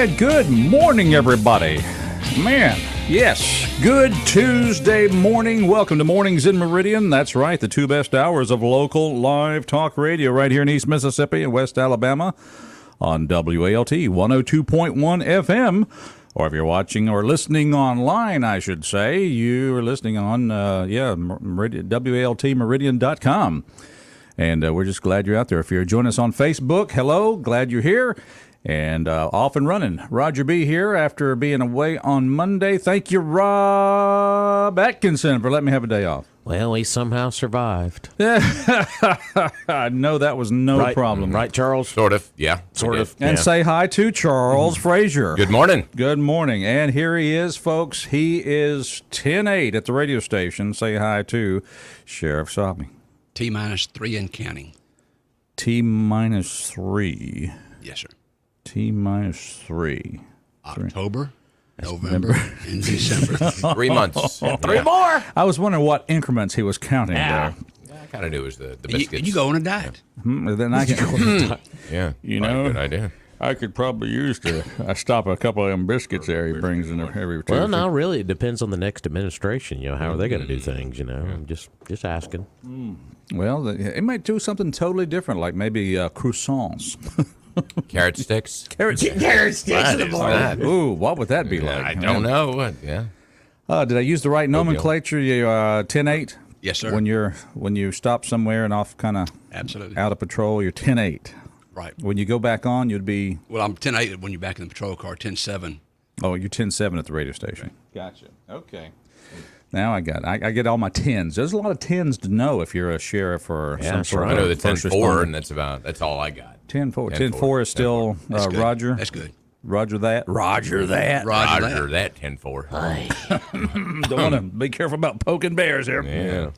And good morning, everybody. Man, yes, good Tuesday morning. Welcome to Mornings in Meridian. That's right, the two best hours of local live talk radio right here in East Mississippi and West Alabama on WALT 102.1 FM. Or if you're watching or listening online, I should say, you are listening on, WALTmeridian.com. And we're just glad you're out there. If you're joining us on Facebook, hello, glad you're here. And off and running. Roger B. here after being away on Monday. Thank you, Rob Atkinson, for letting me have a day off. Well, we somehow survived. I know that was no problem. Right, Charles? Sort of, yeah. Sort of. And say hi to Charles Frazier. Good morning. Good morning. And here he is, folks. He is 10-8 at the radio station. Say hi to Sheriff Sollie. T-3 and counting. T-3. Yes, sir. T-3. October, November, and December. 3 months. Three more. I was wondering what increments he was counting there. I kind of knew it was the biscuits. You go on a diet. Then I can, Yeah. You Probably know, a good idea. I could probably use I stop a couple of them biscuits there he brings in every Tuesday. Well, no, really, it depends on the next administration. You know, how are they going to do things? You know, I'm just asking. Well, it might do something totally different, like maybe croissants. Carrot sticks. Carrot sticks. What is that? Ooh, what would that be like? I don't know. Yeah. Did I use the right nomenclature? 10-8? Yes, sir. When you stop somewhere and off kind of Absolutely. out of patrol, you're 10-8. Right. When you go back on, you'd be... Well, I'm 10-8 when you're back in the patrol car, 10-7. Oh, you're 10-7 at the radio station. Gotcha. Okay. Now I get all my 10s. There's a lot of 10s to know if you're a sheriff or some sort of I know the first 10-4, responder. and that's all I got. 10-4. 10-4. 10-4 is still That's good. Roger. That's good. Roger that. Roger that. Roger that 10-4. Don't want to be careful about poking bears here. Yeah.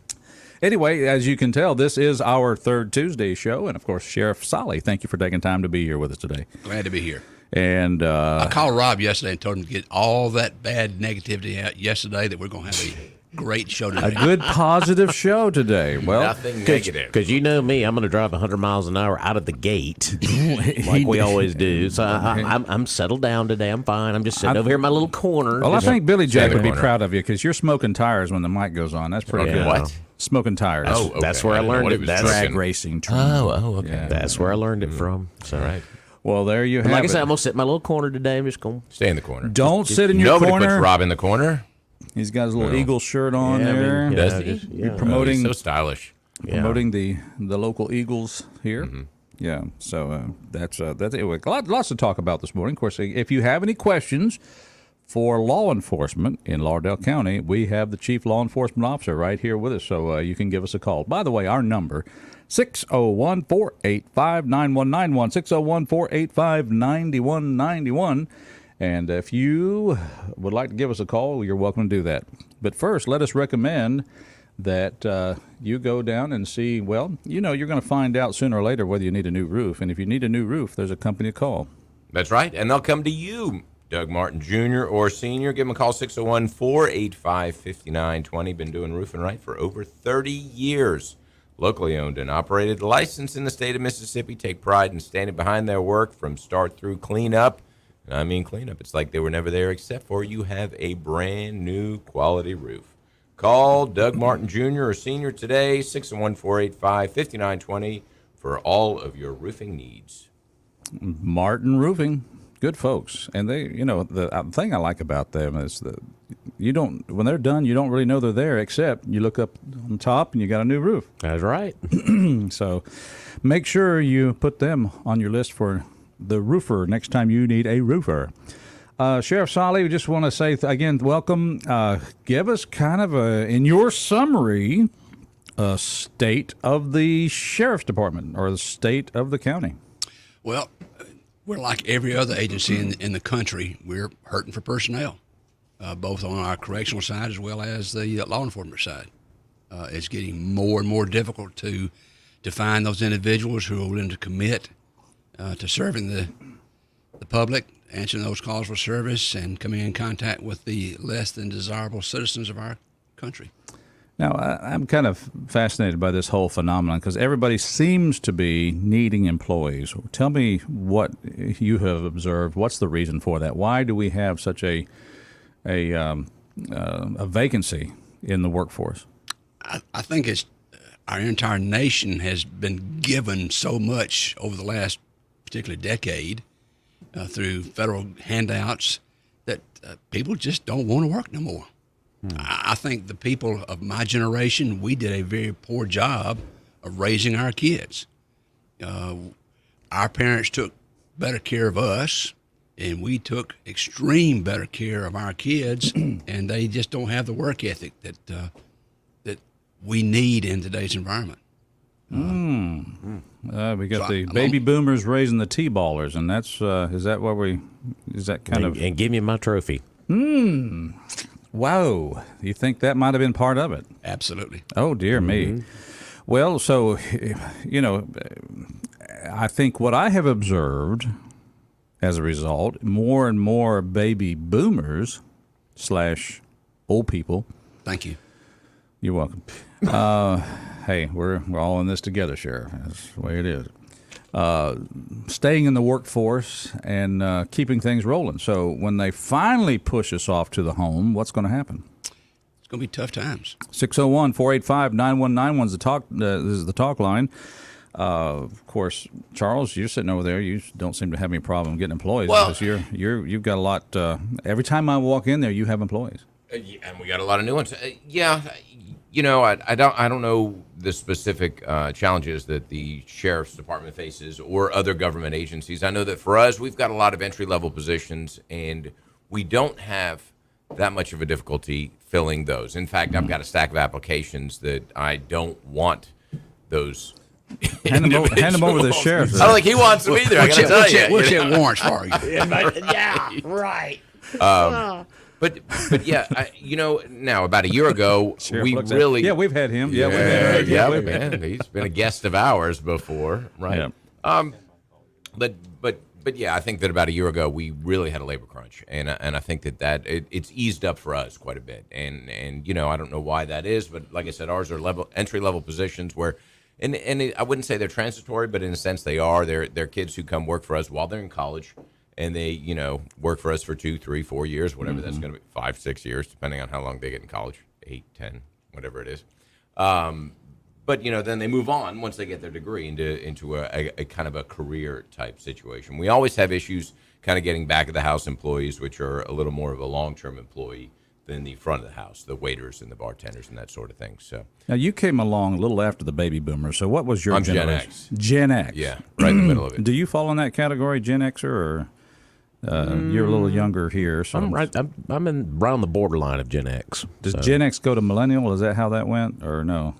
Anyway, as you can tell, this is our third Tuesday show, and of course, Sheriff Sollie, thank you for taking time to be here with us today. Glad to be here. And I called Rob yesterday and told him to get all that bad negativity out yesterday, that we're going to have a great show today. a good positive show today. Well, Nothing negative. Because you know me, I'm going to drive 100 miles an hour out of the gate, like we always do. So I'm settled down today. I'm fine. I'm just sitting over here in my little corner. well, I think Billy Jack would be corner. proud of you because you're smoking tires when the mic goes on. That's pretty Okay, good. what? Smoking tires. Oh, okay. That's where I didn't know learned what it. he was That's drinking. Drag racing. Term. Oh, okay. Yeah. That's where I learned it from. So, All right. Well, there you have like I it. said, I'm going to sit in my little corner today. I'm just going Stay in the corner. Don't sit in your Nobody corner. puts Rob in the corner. He's got his little No. Eagle shirt on Yeah, I mean, there. you Does know, he? just, You're Oh, promoting he's so stylish. promoting the local Eagles here. Mm-hmm. Yeah, so that's anyway, lots to talk about this morning. Of course, if you have any questions for law enforcement in Lauderdale County, we have the chief law enforcement officer right here with us, so you can give us a call. By the way, our number, 601-485-9191, 601-485-9191. And if you would like to give us a call, you're welcome to do that. But first, let us recommend that you go down and see, well, you know, you're going to find out sooner or later whether you need a new roof. And if you need a new roof, there's a company to call. That's right. And they'll come to you, Doug Martin Jr. or Sr. Give them a call, 601-485-5920. Been doing roofing right for over 30 years. Locally owned and operated, licensed in the state of Mississippi. Take pride in standing behind their work from start through cleanup. And I mean cleanup. It's like they were never there except for you have a brand new quality roof. Call Doug Martin Jr. or Sr. today, 601-485-5920 for all of your roofing needs. Martin Roofing, good folks. And they, you know, the thing I like about them is that you don't, when they're done, you don't really know they're there, except you look up on top and you got a new roof. That's right. So make sure you put them on your list for the roofer next time you need a roofer. Sheriff Sollie, we just want to say again, welcome. Give us kind of in your summary, a state of the sheriff's department or the state of the county. Well, we're like every other agency in the country. We're hurting for personnel, both on our correctional side as well as the law enforcement side. It's getting more and more difficult to find those individuals who are willing to commit to serving the public, answering those calls for service, and coming in contact with the less than desirable citizens of our country. Now, I'm kind of fascinated by this whole phenomenon because everybody seems to be needing employees. Tell me what you have observed. What's the reason for that? Why do we have such a vacancy in the workforce? I think it's our entire nation has been given so much over the last particularly decade through federal handouts that people just don't want to work no more. I think the people of my generation, we did a very poor job of raising our kids. Our parents took better care of us, and we took extreme better care of our kids, and they just don't have the work ethic that we need in today's environment. We got the baby boomers raising the T-ballers, and that's is that kind of... And give me my trophy. Whoa. You think that might have been part of it? Absolutely. Oh, dear me. Well, so, I think what I have observed as a result, more and more baby boomers / old people. Thank you. You're welcome. Hey, we're all in this together, Sheriff. That's the way it is. Staying in the workforce and keeping things rolling. So when they finally push us off to the home, what's going to happen? It's going to be tough times. 601-485-9191 is the talk line. Of course, Charles, you're sitting over there. You don't seem to have any problem getting employees because you've got a lot. Every time I walk in there, you have employees. And we got a lot of new ones. I don't know the specific challenges that the sheriff's department faces or other government agencies. I know that for us, we've got a lot of entry-level positions, and we don't have that much of a difficulty filling those. In fact, I've got a stack of applications that I don't want those. Hand them over to the sheriff. I don't think he wants them either. I got to tell you. We'll check warrants for you. Yeah, right. But yeah, now about a year ago, we've had him. Man, he's been a guest of ours before, right? Yeah. But yeah, I think that about a year ago we really had a labor crunch, and I think that it's eased up for us quite a bit, and I don't know why that is, but like I said, ours are entry level positions where, and I wouldn't say they're transitory, but in a sense they are. They're kids who come work for us while they're in college. And they, work for us for 2, 3, 4 years, whatever that's going to be, 5, 6 years, depending on how long they get in college, 8, 10, whatever it is. But then they move on once they get their degree into a kind of a career type situation. We always have issues kind of getting back of the house employees, which are a little more of a long-term employee than the front of the house, the waiters and the bartenders and that sort of thing. So now you came along a little after the baby boomers. So what was your generation? Gen X. Gen X. Yeah, right in the middle of it. Do you fall in that category, Gen Xer, or? You're a little younger here. So I'm right. I'm around the borderline of Gen X. Does Gen X go to millennial? Is that how that went, or no?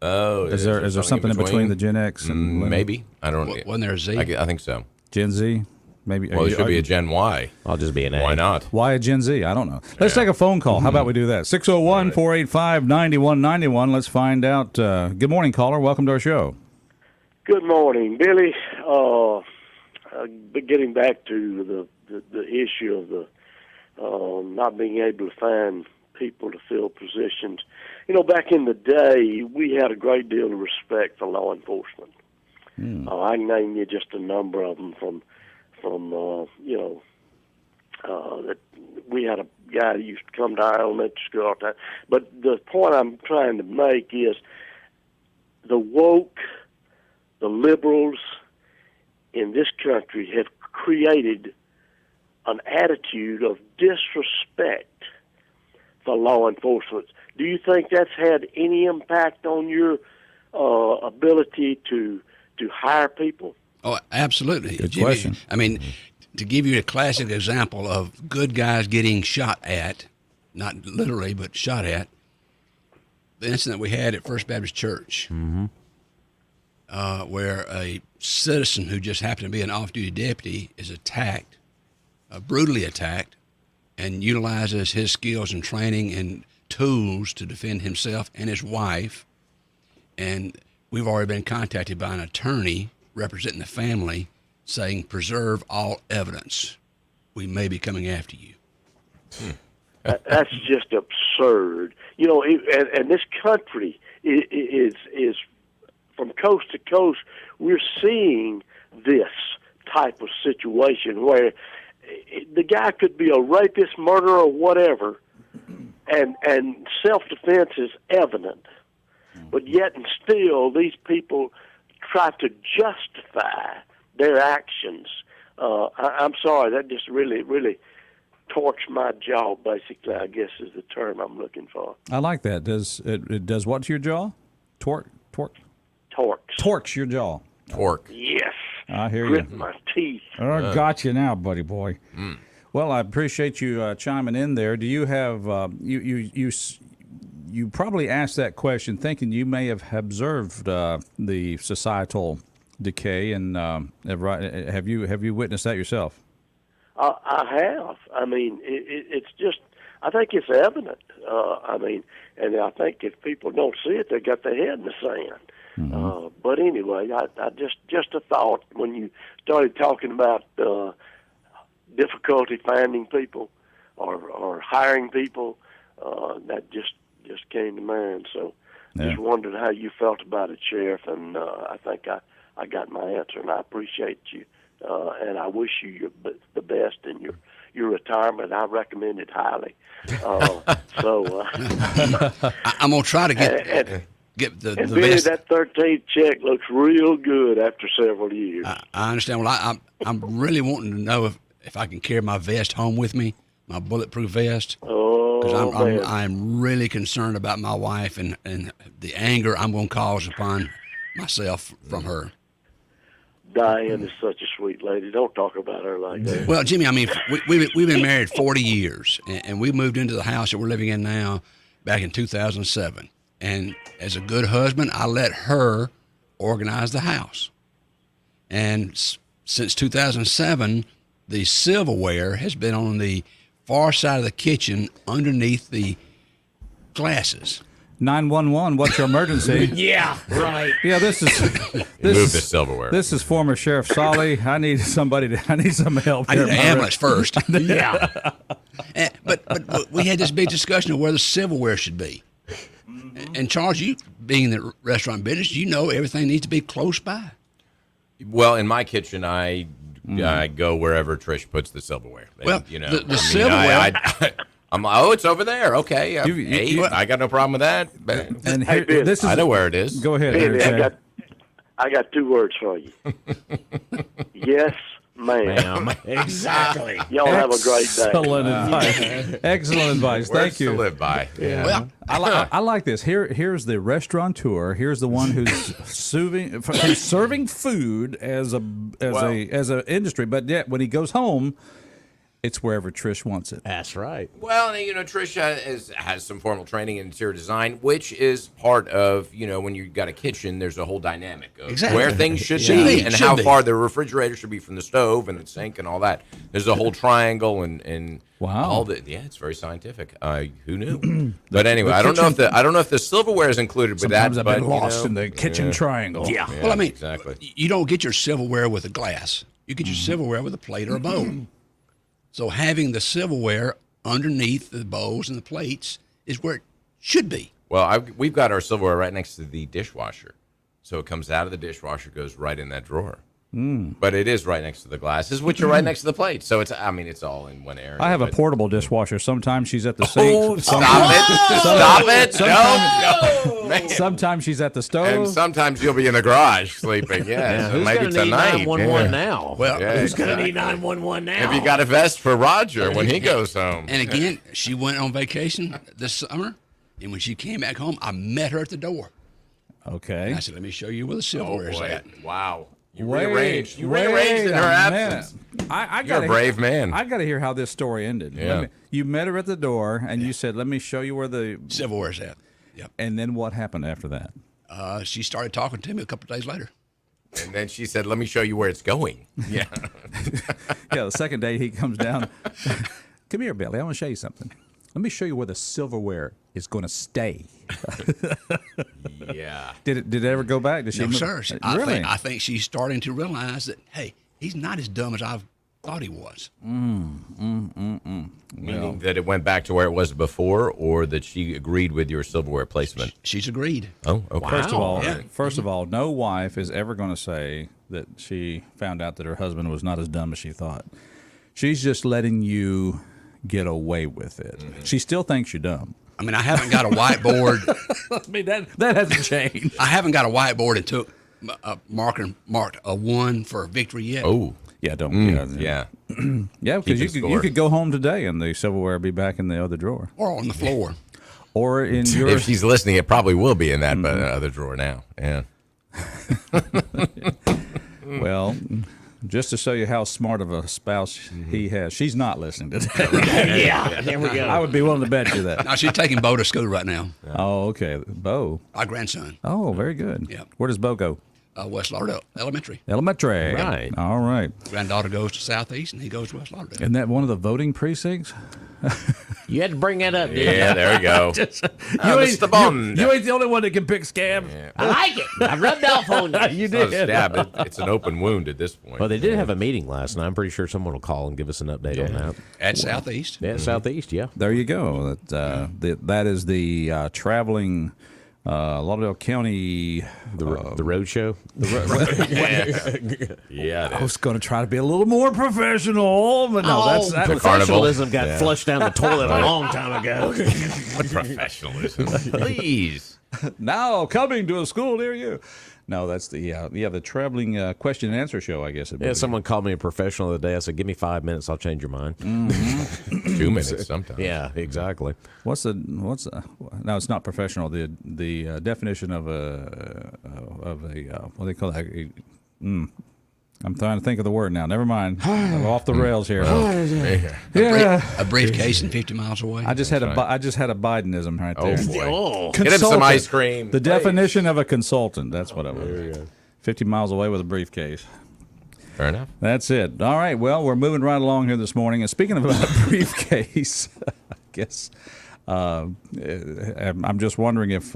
Oh, is there something in between the Gen X and maybe? I don't know. Wasn't there a Z? I think so. Gen Z, maybe. Well, it should be a Gen Y. I'll just be an A. Why not? Why a Gen Z? I don't know. Let's take a phone call. How about we do that? 601-485-9191. Let's find out. Good morning, caller. Welcome to our show. Good morning, Billy. Getting back to the issue of the not being able to find people to fill positions. Back in the day, we had a great deal of respect for law enforcement. I can name you just a number of them from that we had a guy that used to come to our elementary school all the time. But the point I'm trying to make is the woke, the liberals in this country have created an attitude of disrespect for law enforcement. Do you think that's had any impact on your ability to hire people? Oh, absolutely. Good question. I mean, to give you a classic example of good guys getting shot at, not literally, but shot at, the incident we had at First Baptist Church, where a citizen who just happened to be an off-duty deputy is attacked, brutally attacked, and utilizes his skills and training and tools to defend himself and his wife. And we've already been contacted by an attorney representing the family saying, preserve all evidence. We may be coming after you. That's just absurd. absurd. You know, and this country is from coast to coast. We're seeing this type of situation where the guy could be a rapist, murderer, or whatever, and self-defense is evident. But yet and still, these people try to justify their actions. I'm sorry, that just really, really torques my jaw, basically, I guess is the term I'm looking for. I like that. It does what to your jaw? Torques your jaw. Torque. Yes. I hear Grit you. my teeth. I got you now, buddy boy. Well, I appreciate you chiming in there. Do you have you probably asked that question thinking you may have observed the societal decay, and have you witnessed that yourself? I have. I mean, it's just. I think it's evident. I mean, and I think if people don't see it, they got their head in the sand. But anyway, I just a thought when you started talking about difficulty finding people or hiring people, that just came to mind. So just wondered how you felt about it, Sheriff, and I think I got my answer, and I appreciate you, and I wish you the best in your retirement. I recommend it highly. I'm gonna try to get the and Billy, best. that 13th check looks real good after several years. I understand. Well, I'm really wanting to know if I can carry my vest home with me, my bulletproof vest. Because I'm really concerned about my wife and the anger I'm going to cause upon myself from her. Diane is such a sweet lady. Don't talk about her like that. Well, Jimmy, I mean, we've been married 40 years, and we moved into the house that we're living in now back in 2007. And as a good husband, I let her organize the house. And since 2007, the silverware has been on the far side of the kitchen underneath the glasses. 911, what's your emergency? Yeah, right. Yeah, this is Move the silverware. This is former Sheriff Sollie. I need some help. I need an ambulance first. Yeah. But we had this big discussion of where the silverware should be. And Charles, you being in the restaurant business, you know everything needs to be close by. Well, in my kitchen, I go wherever Trish puts the silverware. Well, you know, the silverware. I'm like, it's over there. Okay, I got no problem with that. And Hey, Bill, this is, I know where it is. Go ahead. Billy, Eric. I got 2 words for you. Yes, ma'am. Exactly. Y'all have a great day. Excellent advice. Excellent advice. Words Thank to you. live by. Yeah. Well, I like this. Here's the restaurateur. Here's the one who's serving food as a industry. But yet when he goes home, it's wherever Trish wants it. That's right. Well, you know, Trish has some formal training in interior design, which is part of, you know, when you've got a kitchen, there's a whole dynamic of Exactly. where things should Should be be, and should how be. far the refrigerator should be from the stove and the sink and all that. There's a whole triangle and Wow. all the it's very scientific. Who knew? But anyway, I don't know if the silverware is included with Sometimes that. I've but, been you lost know, in the kitchen triangle. Yeah. well, I mean, exactly. you don't get your silverware with a glass. You get your silverware with a plate or a bowl. So having the silverware underneath the bowls and the plates is where it should be. Well, we've got our silverware right next to the dishwasher. So it comes out of the dishwasher, goes right in that drawer. But it is right next to the glasses, which are right next to the plate. So it's all in one area. I have a but- portable dishwasher. Sometimes she's at the sink. Oh, stop it. No. Man. Sometimes she's at the And stove. sometimes you'll be in the garage sleeping. Yeah, so Who's maybe going to need tonight. 911 Yeah. now? Well, Yeah, Who's going to exactly. need 911 now? Have you got a vest for Roger when he goes home? And again, she went on vacation this summer, and when she came back home, I met her at the door. Okay. And I said, let me show you where the Oh, silverware is boy. at. Wow. You Wait rearranged in her absence. I You're a brave man. I got to hear how this story ended. Yeah. You met her at the door, and you said, "Let me show you where the." Silverware is at. Yep. And then what happened after that? She started talking to me a couple of days later. And then she said, let me show you where it's going. Yeah. Yeah, the second day he comes down. Come here, Billy. I want to show you something. Let me show you where the silverware is going to stay. Yeah. Did it ever go back? Did she No, move- sir. Really? I think she's starting to realize that, hey, he's not as dumb as I've thought he was. Meaning that it went back to where it was before, or that she agreed with your silverware placement? She's agreed. Oh, okay. First of all, no wife is ever going to say that she found out that her husband was not as dumb as she thought. She's just letting you get away with it. Mm-hmm. She still thinks you're dumb. I mean, I haven't got a whiteboard. I mean, that hasn't changed. I haven't got a whiteboard and took a marked a 1 for victory yet. Oh, Yeah, don't. yeah. Yeah, because Keep you score. could go home today and the silverware be back in the other drawer, Or on the floor. or in your. If she's listening, it probably will be in that other drawer now. Yeah. Well, just to show you how smart of a spouse he has, she's not listening today. Yeah, there we go. I would be willing to bet you that. Now, she's taking Bo to school right now. Oh, okay, Bo. Our grandson. Oh, very good. Yeah. Where does Bo go? West Lauderdale Elementary. Elementary. Right. All right. Granddaughter goes to Southeast, and he goes to West Lauderdale. Isn't that one of the voting precincts? You had to bring that up, didn't Yeah, there we go. Mr. Bond. You ain't the only one that can pick scabs. you? I like it. I rubbed off on you. You It's not a did. stab. It's an open wound at this point. Well, they did have a meeting last night. I'm pretty sure someone will call and give us an update on that. At Southeast. Yeah, Southeast, yeah. There you go. That is the traveling Lauderdale County. The road show. yeah, it I is. was going to try to be a little more professional, but no, that was Professionalism got flushed down the toilet a long time ago. What professionalism? Please. now coming to a school near you. No, that's the traveling question and answer show, I guess. Yeah, someone called me a professional the other day. I said, "Give me 5 minutes, I'll change your mind." 2 minutes sometimes. Yeah, exactly. What's the no, it's not professional. The definition of a what do they call that? I'm trying to think of the word now. Never mind. I'm off the rails here. A briefcase and 50 miles away. I just had a Bidenism right there. Oh, boy. Oh, Get him some Consultant. ice cream. The definition of a consultant. That's what I was. 50 miles away with a briefcase. Fair enough. That's it. All right. Well, we're moving right along here this morning. And speaking of a briefcase, I guess I'm just wondering if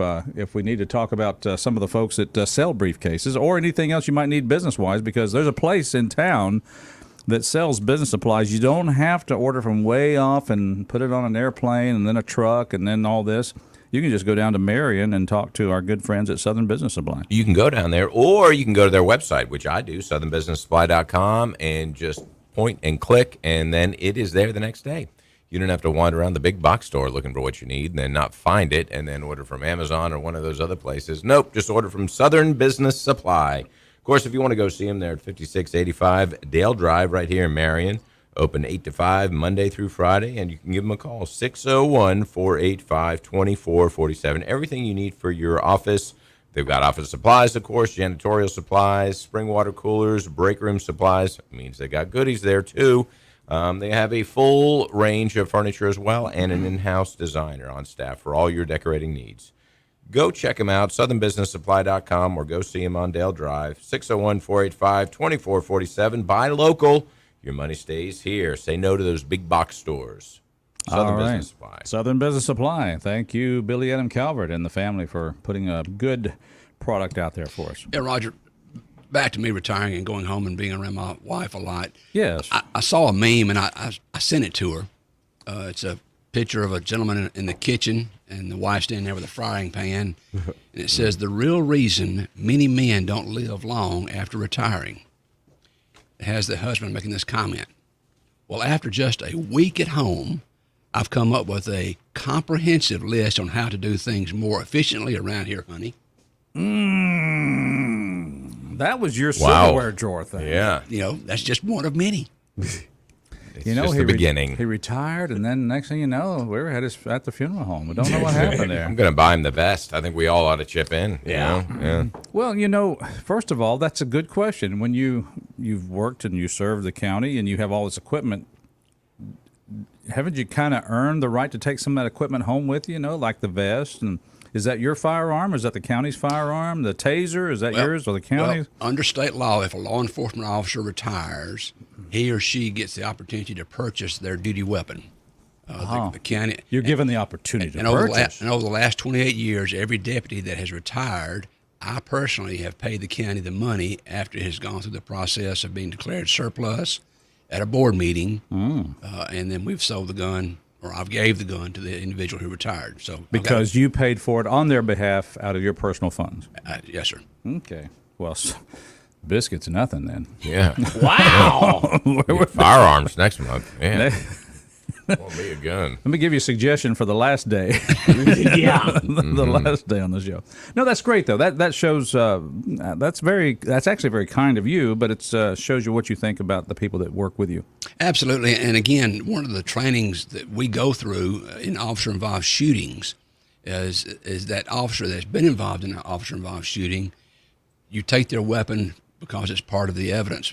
we need to talk about some of the folks that sell briefcases or anything else you might need business-wise, because there's a place in town that sells business supplies. You don't have to order from way off and put it on an airplane and then a truck and then all this. You can just go down to Meridian and talk to our good friends at Southern Business Supply. You can go down there, or you can go to their website, which I do, southernbusinesssupply.com, and just point and click, and then it is there the next day. You don't have to wander around the big box store looking for what you need and then not find it and then order from Amazon or one of those other places. Nope, just order from Southern Business Supply. Of course, if you want to go see them, they're at 5685 Dale Drive right here in Marion. Open 8 to 5 Monday through Friday, and you can give them a call, 601-485-2447. Everything you need for your office. They've got office supplies, of course, janitorial supplies, spring water coolers, break room supplies. It means they got goodies there, too. They have a full range of furniture as well and an in-house designer on staff for all your decorating needs. Go check them out, southernbusinesssupply.com, or go see them on Dale Drive, 601-485-2447. Buy local. Your money stays here. Say no to those big box stores. Southern Business Supply. Southern Business Supply. Thank you, Billy Adam Calvert and the family, for putting a good product out there for us. Yeah, Roger, back to me retiring and going home and being around my wife a lot. Yes. I saw a meme, and I sent it to her. It's a picture of a gentleman in the kitchen and the wife standing there with a frying pan. And it says, the real reason many men don't live long after retiring. It has the husband making this comment. Well, after just a week at home, I've come up with a comprehensive list on how to do things more efficiently around here, honey. That was your silverware drawer thing. Yeah. You know, that's just one of many. It's just the beginning. He retired, and then next thing you know, we were at the funeral home. We don't know what happened there. I'm going to buy him the vest. I think we all ought to chip in. Yeah. Yeah. Well, first of all, that's a good question. When you've worked and you serve the county and you have all this equipment, haven't you kind of earned the right to take some of that equipment home with you, like the vest? And is that your firearm? Is that the county's firearm? The taser, is that yours or the county's? Well, under state law, if a law enforcement officer retires, he or she gets the opportunity to purchase their duty weapon. The county. You're given the opportunity to purchase. Over the last 28 years, every deputy that has retired, I personally have paid the county the money after it has gone through the process of being declared surplus at a board meeting, and then we've sold the gun, or I've gave the gun to the individual who retired. So Because you paid for it on their behalf out of your personal funds. yes, sir. Okay. Well, biscuits nothing then. Yeah. Wow. Get firearms next month. Man. Want me a gun. Let me give you a suggestion for the last day. Yeah. The last day on the show. No, that's great though. That shows that's actually very kind of you, but it shows you what you think about the people that work with you. Absolutely. And again, one of the trainings that we go through in officer-involved shootings is that officer that's been involved in an officer-involved shooting, you take their weapon because it's part of the evidence.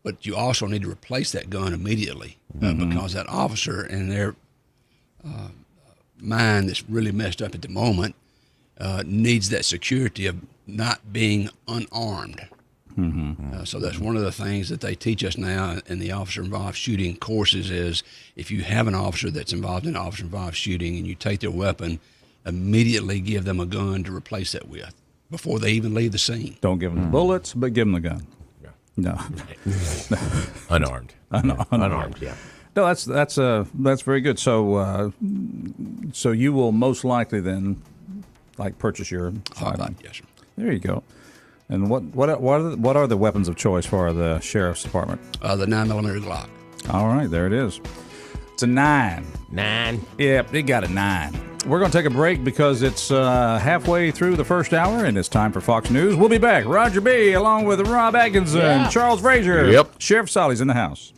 But you also need to replace that gun immediately because that officer in their mind that's really messed up at the moment needs that security of not being unarmed. So that's one of the things that they teach us now in the officer-involved shooting courses is if you have an officer that's involved in an officer-involved shooting and you take their weapon, immediately give them a gun to replace that with before they even leave the scene. Don't give them the bullets, but give them the gun. No. Unarmed. Unarmed, yeah. No, that's very good. So you will most likely then purchase your firearm. Yes, sir. There you go. And what are the weapons of choice for the sheriff's department? The 9mm Glock. All right, there it is. It's a 9. 9. Yep, they got a 9. We're going to take a break because it's halfway through the first hour, and it's time for Fox News. We'll be back. Roger B. along with Rob Atkinson, Charles Frazier. Yep. Sheriff Sollie's in the house.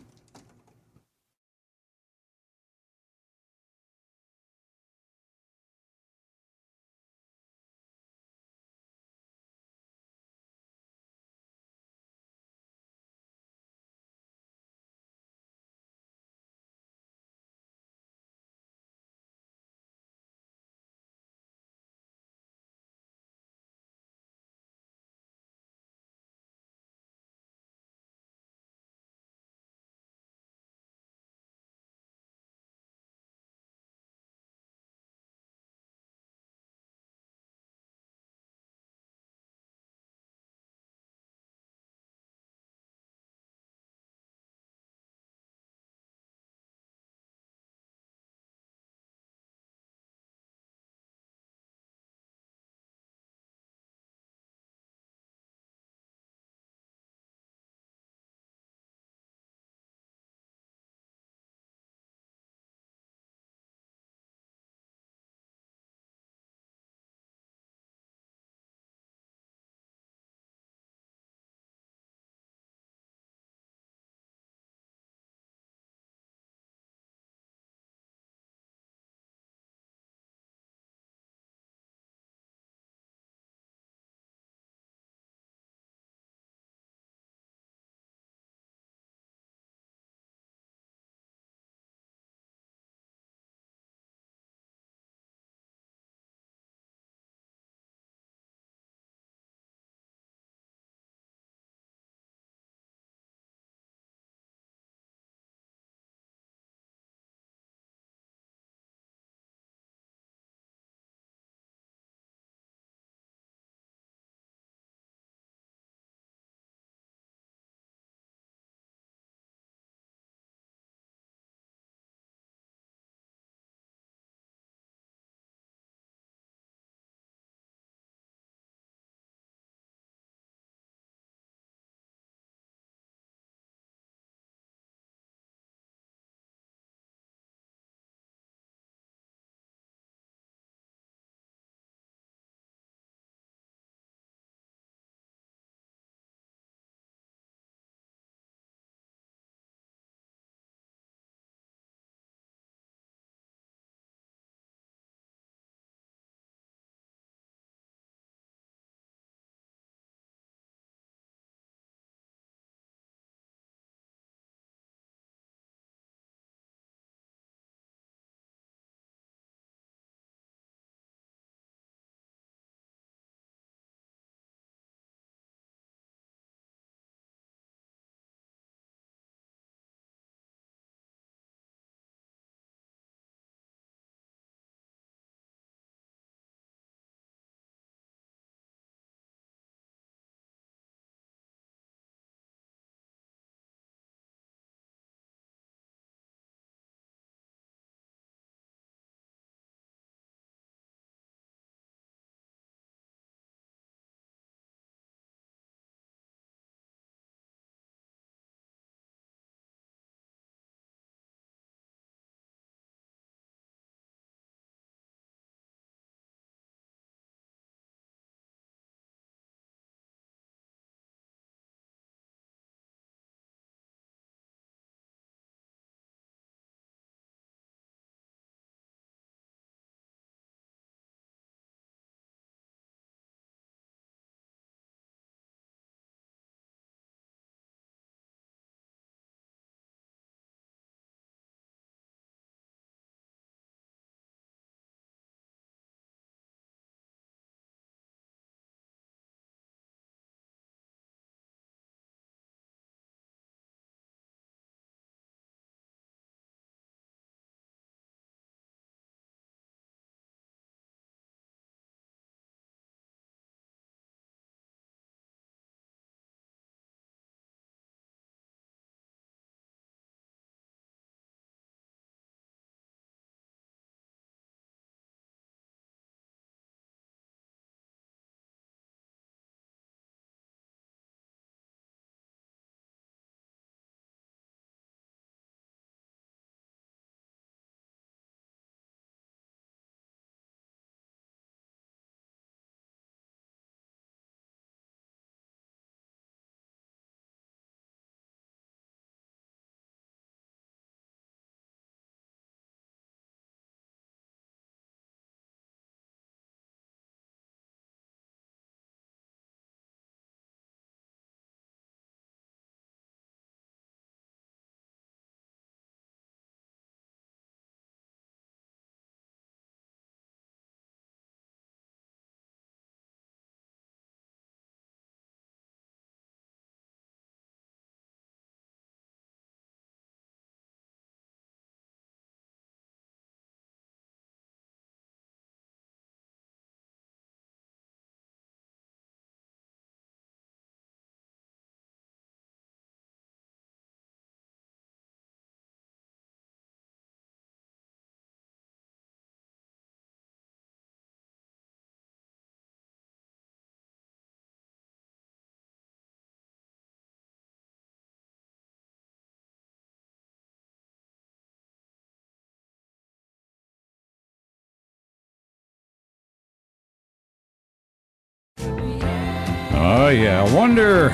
Oh yeah, I wonder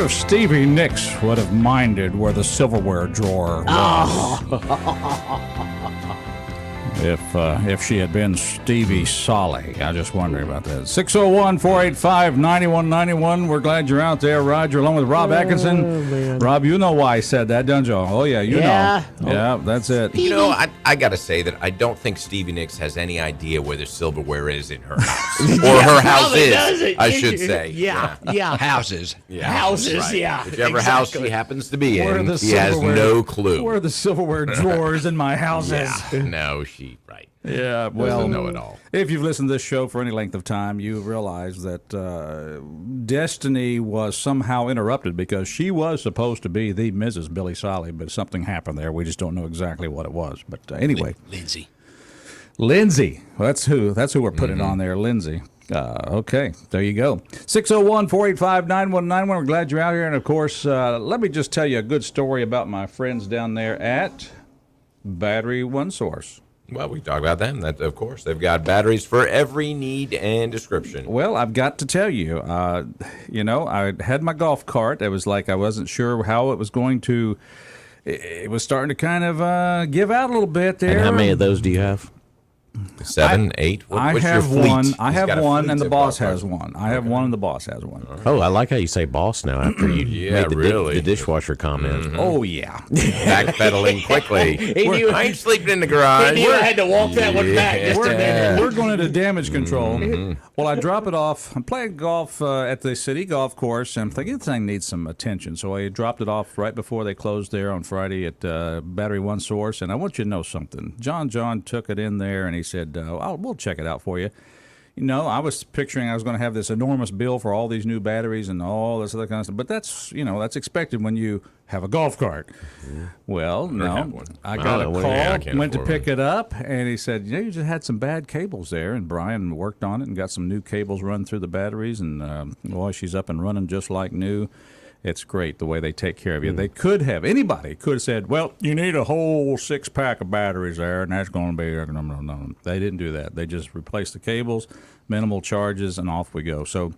if Stevie Nicks would have minded where the silverware drawer was. If she had been Stevie Sollie. I just wondering about that. 601-485-9191. We're glad you're out there, Roger, along with Rob Atkinson. Rob, you know why I said that, don't you? Oh, yeah, you know. Yeah, that's it. You know, I got to say that I don't think Stevie Nicks has any idea where the silverware is in her house. Or her house is, I should say. Yeah. Houses. Yeah, Houses, right. yeah. Whichever house she happens to be Where in, the he has silverware- no clue. Where are the silverware drawers in my houses? No, right. Yeah, well, Doesn't know it all. If you've listened to this show for any length of time, you realize that Destiny was somehow interrupted because she was supposed to be the Mrs. Billy Sollie, but something happened there. We just don't know exactly what it was. But anyway, Lindsay. Well, that's who we're putting on there, Lindsay. Okay, there you go. 601-485-9191. We're glad you're out here. And, of course, let me just tell you a good story about my friends down there at Battery One Source. Well, we talk about them. That, of course, they've got batteries for every need and description. Well, I've got to tell you, I had my golf cart. It was like I wasn't sure how it was going to. It was starting to kind of give out a little bit there. And how many of those do you have? 7, 8. I What's have your fleet? one. I He's have got a one, fleet and the of boss golf has carts. one. I have one, and the boss has one. Oh, I like how you say boss now after you made really. the dishwasher comment. Oh yeah. Backpedaling quickly. knew- I ain't sleeping in the garage. I had to walk that one back just a minute. We're going into damage control. Well, I drop it off. I'm playing golf at the city golf course, and I'm thinking this thing needs some attention. So I dropped it off right before they closed there on Friday at Battery One Source. And I want you to know something. John took it in there, and he said, we'll check it out for you. You know, I was picturing I was going to have this enormous bill for all these new batteries and all this other kind of stuff. But that's expected when you have a golf cart. Well, no. I got a call, went to pick it up, and he said, you just had some bad cables there. And Brian worked on it and got some new cables run through the batteries. And, boy, she's up and running just like new. It's great the way they take care of you. They anybody could have said, well, you need a whole 6-pack of batteries there, and that's going to be, no. They didn't do that. They just replaced the cables, minimal charges, and off we go. So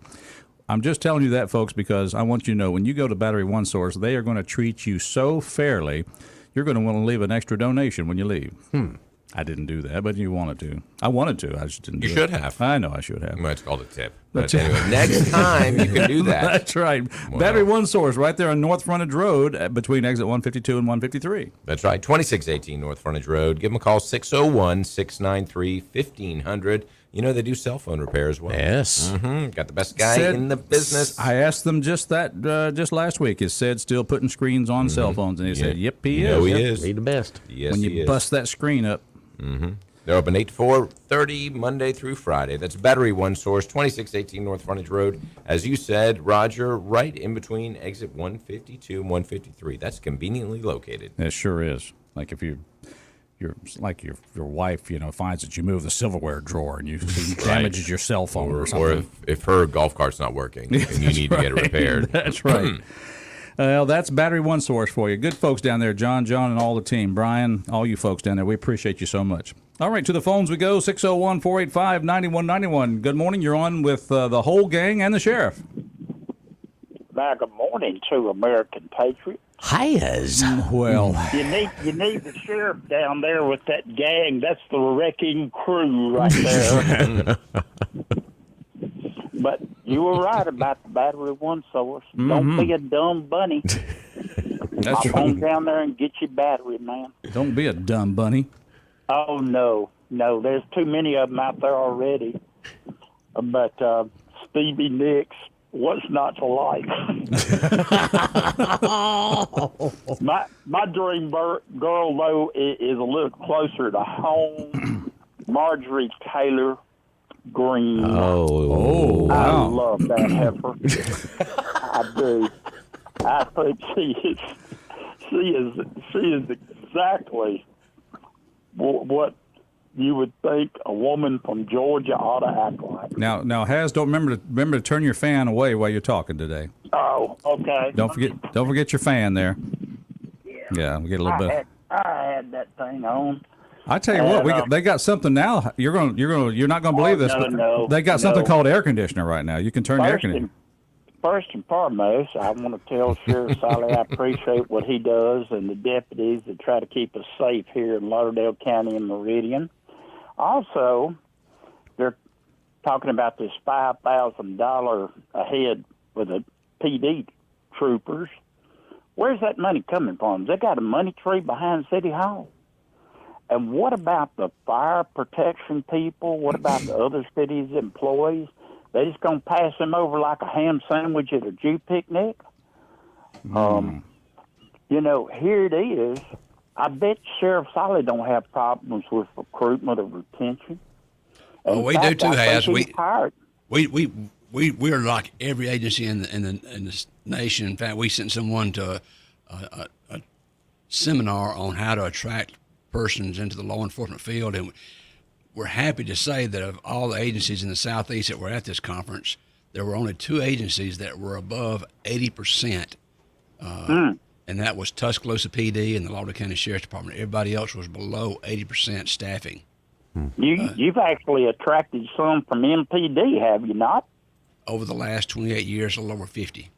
I'm just telling you that, folks, because I want you to know when you go to Battery One Source, they are going to treat you so fairly, you're going to want to leave an extra donation when you leave. I didn't do that, but you wanted to. I wanted to. I just didn't do it. You should have. I know I should have. Well, it's called a tip. But anyway, next time you can do that. That's right. Wow. Battery One Source right there on North Frontage Road between exit 152 and 153. That's right. 2618 North Frontage Road. Give them a call, 601-693-1500. You know, they do cell phone repair as well. Yes. Got the best guy in the business. I asked them just that just last week. Is Sid still putting screens on cell phones? And he said, yep, he is. No, he Yep. is. Be the best. Yes, When he you is. bust that screen up. They're open 8 to 4:30 Monday through Friday. That's Battery One Source, 2618 North Frontage Road. As you said, Roger, right in between exit 152 and 153. That's conveniently located. It sure is. Like if your wife, finds that you move the silverware drawer and you damages your cell phone or something. Or if her golf cart's not working and you need to get it repaired. That's right. Well, that's Battery One Source for you. Good folks down there, John, and all the team. Brian, all you folks down there, we appreciate you so much. All right, to the phones we go, 601-485-9191. Good morning. You're on with the whole gang and the sheriff. Now, good morning to American Patriot. Highs. Well, You need the sheriff down there with that gang. That's the wrecking crew right there. But you were right about the Battery One Source. Don't be a dumb bunny. that's Hop on right. down there and get your battery, man. Don't be a dumb bunny. Oh, no. There's too many of them out there already. But Stevie Nicks, what's not to like? My dream girl, though, is a little closer to home. Marjorie Taylor Greene. Oh. I Wow. love that heifer. I do. I think she is exactly what you would think a woman from Georgia ought to act like. Now, Haz, don't remember to turn your fan away while you're talking today. Oh, okay. Don't forget your fan there. Yeah, we get a little bit. I had that thing on. I tell you what, they got something now. You're not gonna believe this, but they got something called air conditioner right now. You can turn the air conditioner. first and foremost, I want to tell Sheriff Sollie I appreciate what he does and the deputies that try to keep us safe here in Lauderdale County and Meridian. Also, they're talking about this $5,000 a head for the PD troopers. Where's that money coming from? They got a money tree behind City Hall. And what about the fire protection people? What about the other cities' employees? They just going to pass them over like a ham sandwich at a Jew picnic? You know, here it is. I bet Sheriff Sollie don't have problems with recruitment or retention. Oh, we do too, Has. We are like every agency in the nation. In fact, we sent someone to a seminar on how to attract persons into the law enforcement field, and we're happy to say that of all the agencies in the Southeast that were at this conference, there were only 2 agencies that were above 80%, and that was Tuscaloosa PD and the Lauderdale County Sheriff's Department. Everybody else was below 80% staffing. You've actually attracted some from MPD, have you not? Over the last 28 years, a little over 50.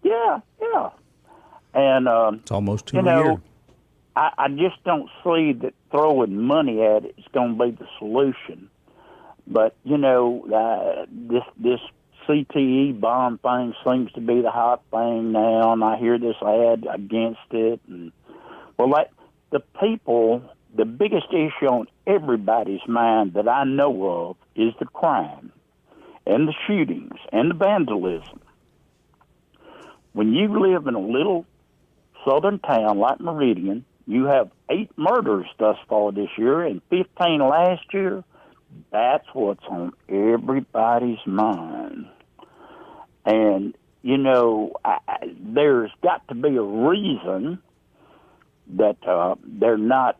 Yeah. And It's almost 2 you a know, year. I just don't see that throwing money at it is going to be the solution. But, you know, this CTE bond thing seems to be the hot thing now, and I hear this ad against it. And, well, the people, the biggest issue on everybody's mind that I know of is the crime and the shootings and the vandalism. When you live in a little southern town like Meridian, you have 8 murders thus far this year and 15 last year. That's what's on everybody's mind. And, you know, there's got to be a reason that they're not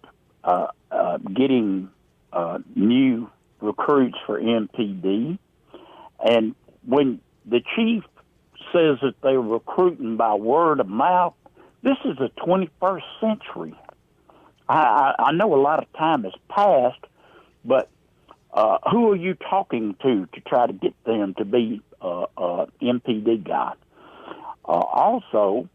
getting new recruits for MPD. And when the chief says that they're recruiting by word of mouth, this is the 21st century. I know a lot of time has passed, but who are you talking to try to get them to be MPD guy? Also,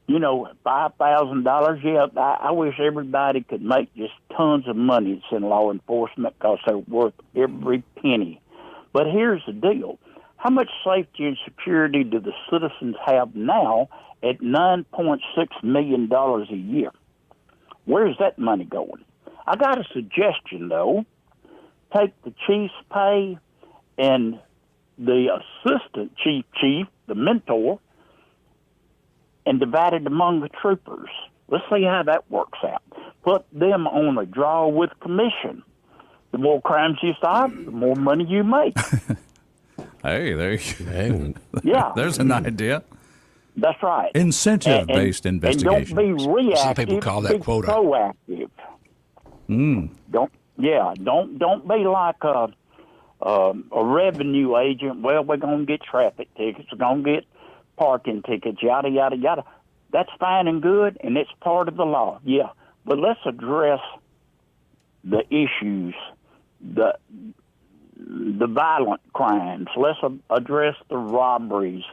you know, $5,000, yeah, I wish everybody could make just tons of money that's in law enforcement because they're worth every penny. But here's the deal. How much safety and security do the citizens have now at $9.6 million a year? Where's that money going? I got a suggestion, though. Take the chief's pay and the assistant chief, the mentor, and divide it among the troopers. Let's see how that works out. Put them on a draw with commission. The more crimes you stop, the more money you make. Hey, there you go. Yeah. There's an idea. That's right. Incentive-based investigation. And don't be reactive. Some people call that be quota. Proactive. Don't be like a revenue agent. Well, we're going to get traffic tickets. We're going to get parking tickets. Yada yada yada. That's fine and good, and it's part of the law. Yeah, but let's address the issues, the violent crimes. Let's address the robberies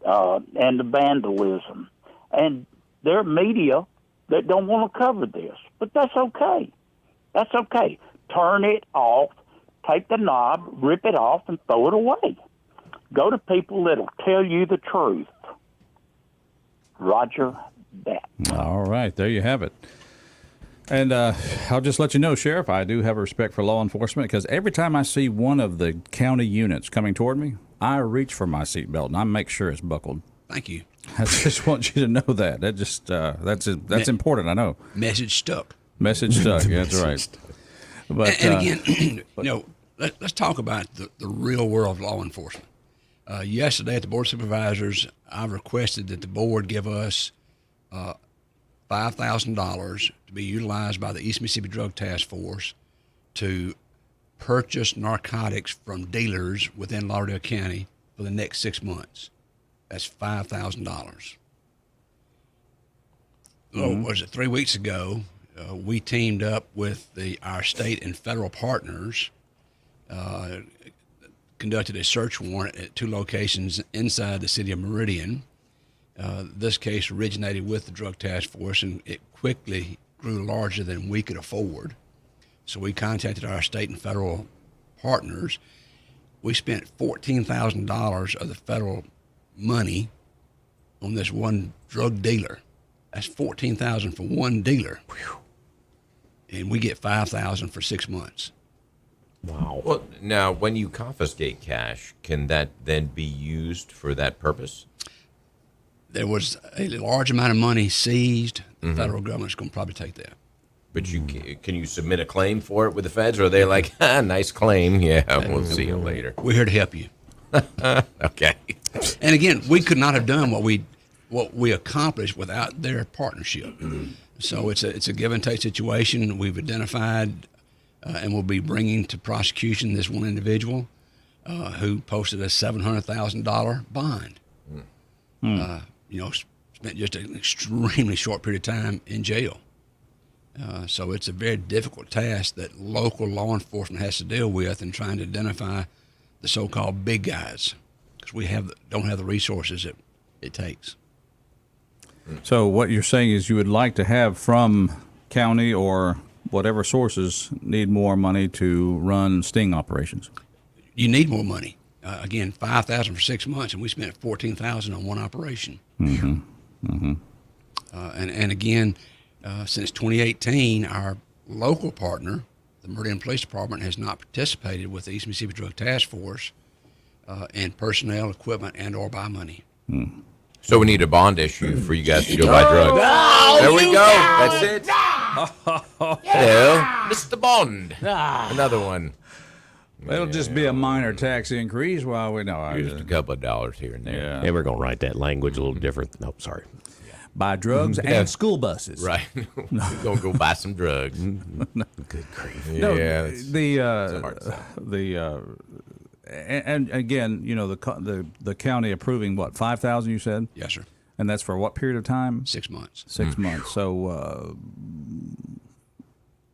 and the vandalism. And there are media that don't want to cover this, but that's okay. That's okay. Turn it off, take the knob, rip it off, and throw it away. Go to people that'll tell you the truth. Roger that. All right, there you have it. And I'll just let you know, Sheriff, I do have respect for law enforcement because every time I see one of the county units coming toward me, I reach for my seatbelt and I make sure it's buckled. Thank you. I just want you to know that. That just that's important. I know. Message stuck. Message stuck. Yeah, that's right. But and again, you know, let's talk about the real world of law enforcement. Yesterday at the Board of Supervisors, I requested that the board give us $5,000 to be utilized by the East Mississippi Drug Task Force to purchase narcotics from dealers within Lauderdale County for the next 6 months. That's $5,000. Oh, was it 3 weeks ago? We teamed up with our state and federal partners, conducted a search warrant at 2 locations inside the city of Meridian. This case originated with the Drug Task Force, and it quickly grew larger than we could afford. So we contacted our state and federal partners. We spent $14,000 of the federal money on this one drug dealer. That's $14,000 for one dealer. Whew. And we get $5,000 for 6 months. Wow. Well, now, when you confiscate cash, can that then be used for that purpose? There was a large amount of money seized. The federal government's going to probably take that. But can you submit a claim for it with the feds, or are they like, nice claim, yeah, we'll see you later? We're here to help you. Okay. And again, we could not have done what we accomplished without their partnership. So it's a give and take situation. We've identified and we'll be bringing to prosecution this one individual who posted a $700,000 bond. Spent just an extremely short period of time in jail. So it's a very difficult task that local law enforcement has to deal with in trying to identify the so-called big guys, because we don't have the resources that it takes. So what you're saying is you would like to have from county or whatever sources need more money to run sting operations. You need more money. Again, $5,000 for 6 months, and we spent $14,000 on one operation. And again, since 2018, our local partner, the Meridian Police Department, has not participated with the East Mississippi Drug Task Force in personnel, equipment, and or by money. So we need a bond issue for you guys to go buy drugs. Oh, there we go. That's it. Hello, Mr. Bond. Another one. It'll just be a minor tax increase while we know. Just a couple of dollars here and there. Yeah. And we're going to write that language a little different. Nope, sorry. Buy drugs and school buses. Right. We're going to go buy some drugs. Good grief. Yeah. And again, the county approving what, 5,000 you said? Yes, sir. And that's for what period of time? 6 months. 6 months. So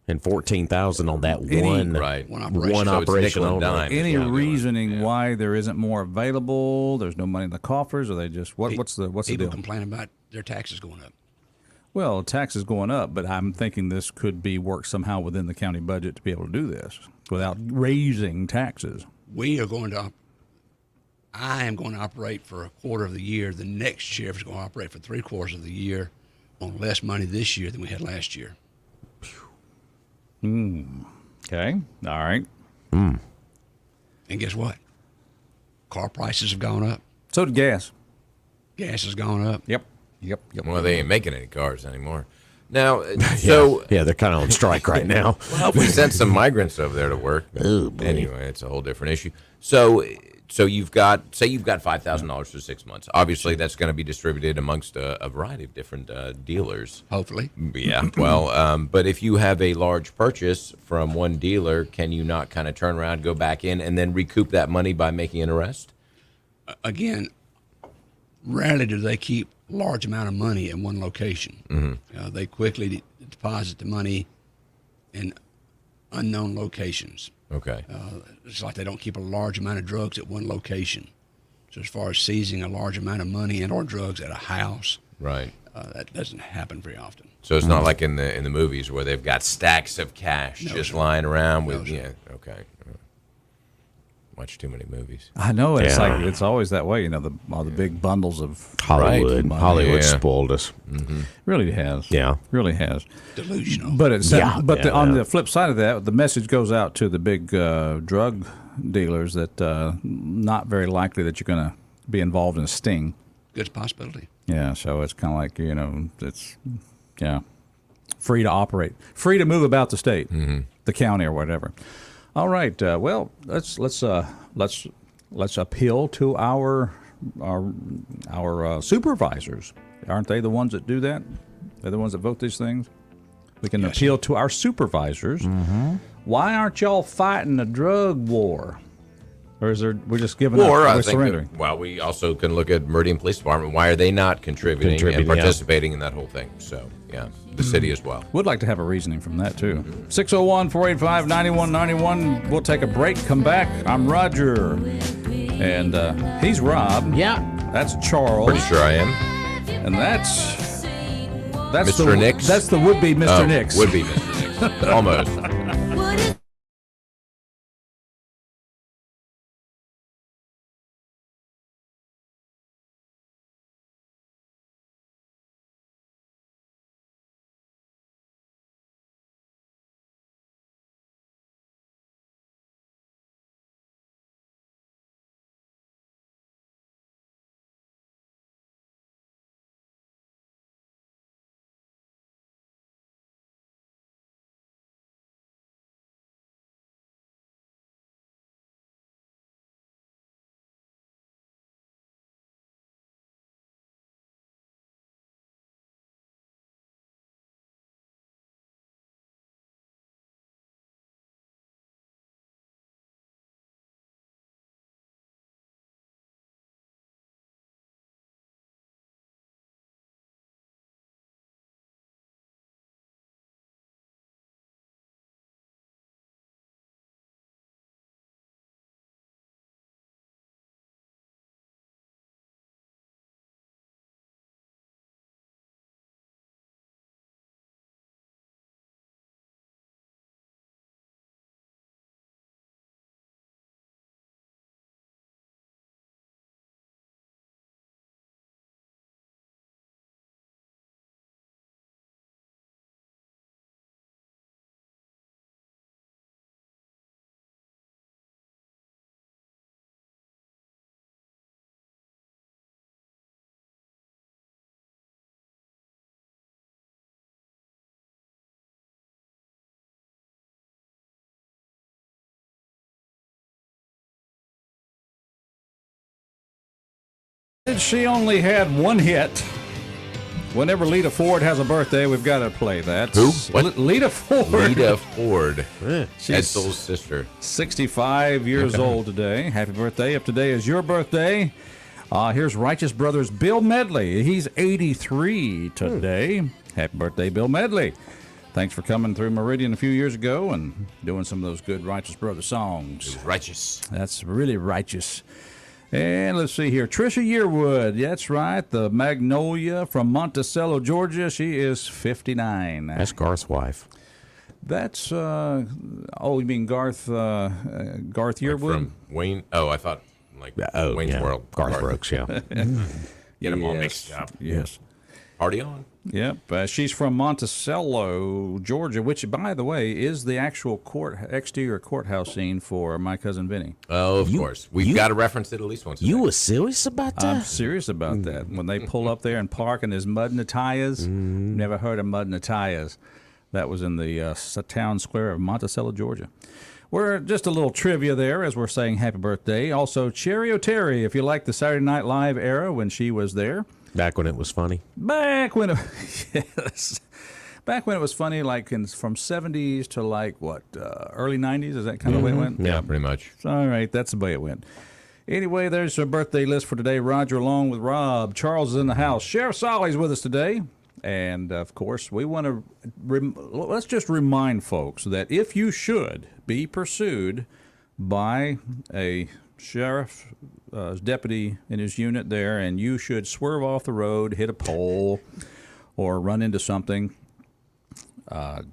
and $14,000 on that One operation. One So it's operation nickel and only. dime. any Yeah. reasoning why there isn't more available? There's no money in the coffers, or they just what's the People deal? complain about their taxes going up. Well, taxes going up, but I'm thinking this could be worked somehow within the county budget to be able to do this without raising taxes. I am going to operate for a quarter of the year. The next sheriff is going to operate for 3/4 of the year on less money this year than we had last year. Okay. All right. And guess what? Car prices have gone up. So did gas. Gas has gone up. Yep. Well, they ain't making any cars anymore. Now, so Yeah, they're kind of on strike right now. well, if we sent some migrants over there to work. Oh, boy. Anyway, it's a whole different issue. So you've got $5,000 for 6 months. Obviously, that's going to be distributed amongst a variety of different dealers. Hopefully. Yeah. Well, but if you have a large purchase from one dealer, can you not kind of turn around, go back in, and then recoup that money by making an arrest? Again, rarely do they keep large amount of money in one location. They quickly deposit the money in unknown locations. Okay. It's like they don't keep a large amount of drugs at one location. So as far as seizing a large amount of money and or drugs at a house, Right. that doesn't happen very often. So it's not like in the movies where they've got stacks of cash No, just sir. lying around with No, sir. yeah. Okay. Watch too many movies. I know it's Yeah. like it's always that way. All the big bundles of Hollywood. Right. Hollywood Yeah. spoiled us. really has. Yeah. Really has. Delusional. But it's Yeah, on yeah. the flip side of that, the message goes out to the big drug dealers that not very likely that you're going to be involved in a sting. Good possibility. Yeah, so it's kind of like it's free to operate, free to move about the state, the county or whatever. All right, well let's appeal to our supervisors. Aren't they the ones that do that? They're the ones that vote these things. We can appeal to our supervisors. Why aren't y'all fighting a drug war? Or is there we're just giving Or up? I We're think surrendering. we also can look at Meridian Police Department. Why are they not contributing and yeah. participating in that whole thing? So Yeah, the city as well. Would like to have a reasoning from that, too. 601-485-9191. We'll take a break, come back. I'm Roger. And he's Rob. Yeah. That's Charles. Pretty sure I am. And that's Mr. Nix? That's the would-be Mr. Nix. Would be Mr. Nix. Almost. She only had one hit. Whenever Lita Ford has a birthday, we've got to play that. Who? What? Lita Ford. Rita Ford. She's Edsel's sister. 65 years old today. Happy birthday. If today is your birthday, here's Righteous Brothers Bill Medley. He's 83 today. Happy birthday, Bill Medley. Thanks for coming through Meridian a few years ago and doing some of those good Righteous Brothers songs. Righteous. That's really righteous. And let's see here. Trisha Yearwood. That's right. The Magnolia from Monticello, Georgia. She is 59. That's Garth's wife. That's, you mean Garth Yearwood? From Wayne. Oh, I thought Wayne's World. Garth Brooks, yeah. Get them all mixed up. Yes. Party on. Yep. She's from Monticello, Georgia, which, by the way, is the actual exterior courthouse scene for My Cousin Vinny. Oh, of course. We've got to reference it at least once a day. You were serious about that? I'm serious about that. When they pull up there and park and there's mud in the tires, never heard of mud in the tires. That was in the town square of Monticello, Georgia. We're just a little trivia there as we're saying happy birthday. Also, Cherry O'Terry, if you like the Saturday Night Live era when she was there. Back when it was funny? Back when it was funny, like from 70s to early 90s? Is that kind of the way it went? Yeah, pretty much. All right, that's the way it went. Anyway, there's our birthday list for today. Roger along with Rob. Charles is in the house. Sheriff Sollie's with us today. And, of course, we want to let's just remind folks that if you should be pursued by a sheriff deputy in his unit there, and you should swerve off the road, hit a pole, or run into something,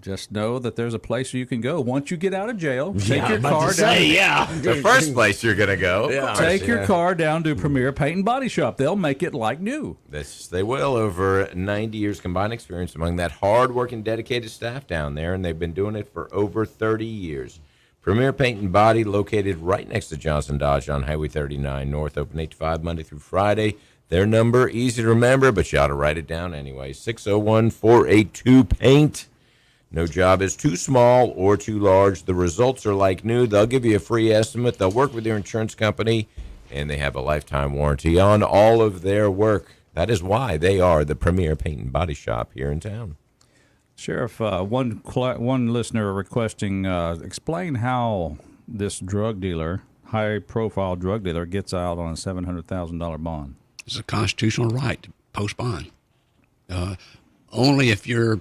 just know that there's a place you can go. Once you get out of jail, take your car down. The first place you're going to go. Yeah. Take your car down to Premier Paint and Body Shop. They'll make it like new. They will. Over 90 years combined experience among that hard-working, dedicated staff down there, and they've been doing it for over 30 years. Premier Paint and Body, located right next to Johnson Dodge on Highway 39 North, open 8 to 5 Monday through Friday. Their number, easy to remember, but you ought to write it down anyway, 601-482-PAINT. No job is too small or too large. The results are like new. They'll give you a free estimate. They'll work with your insurance company, and they have a lifetime warranty on all of their work. That is why they are the Premier Paint and Body Shop here in town. Sheriff, one listener requesting explain how this drug dealer, high-profile drug dealer, gets out on a $700,000 bond. It's a constitutional right to post bond. Only if you're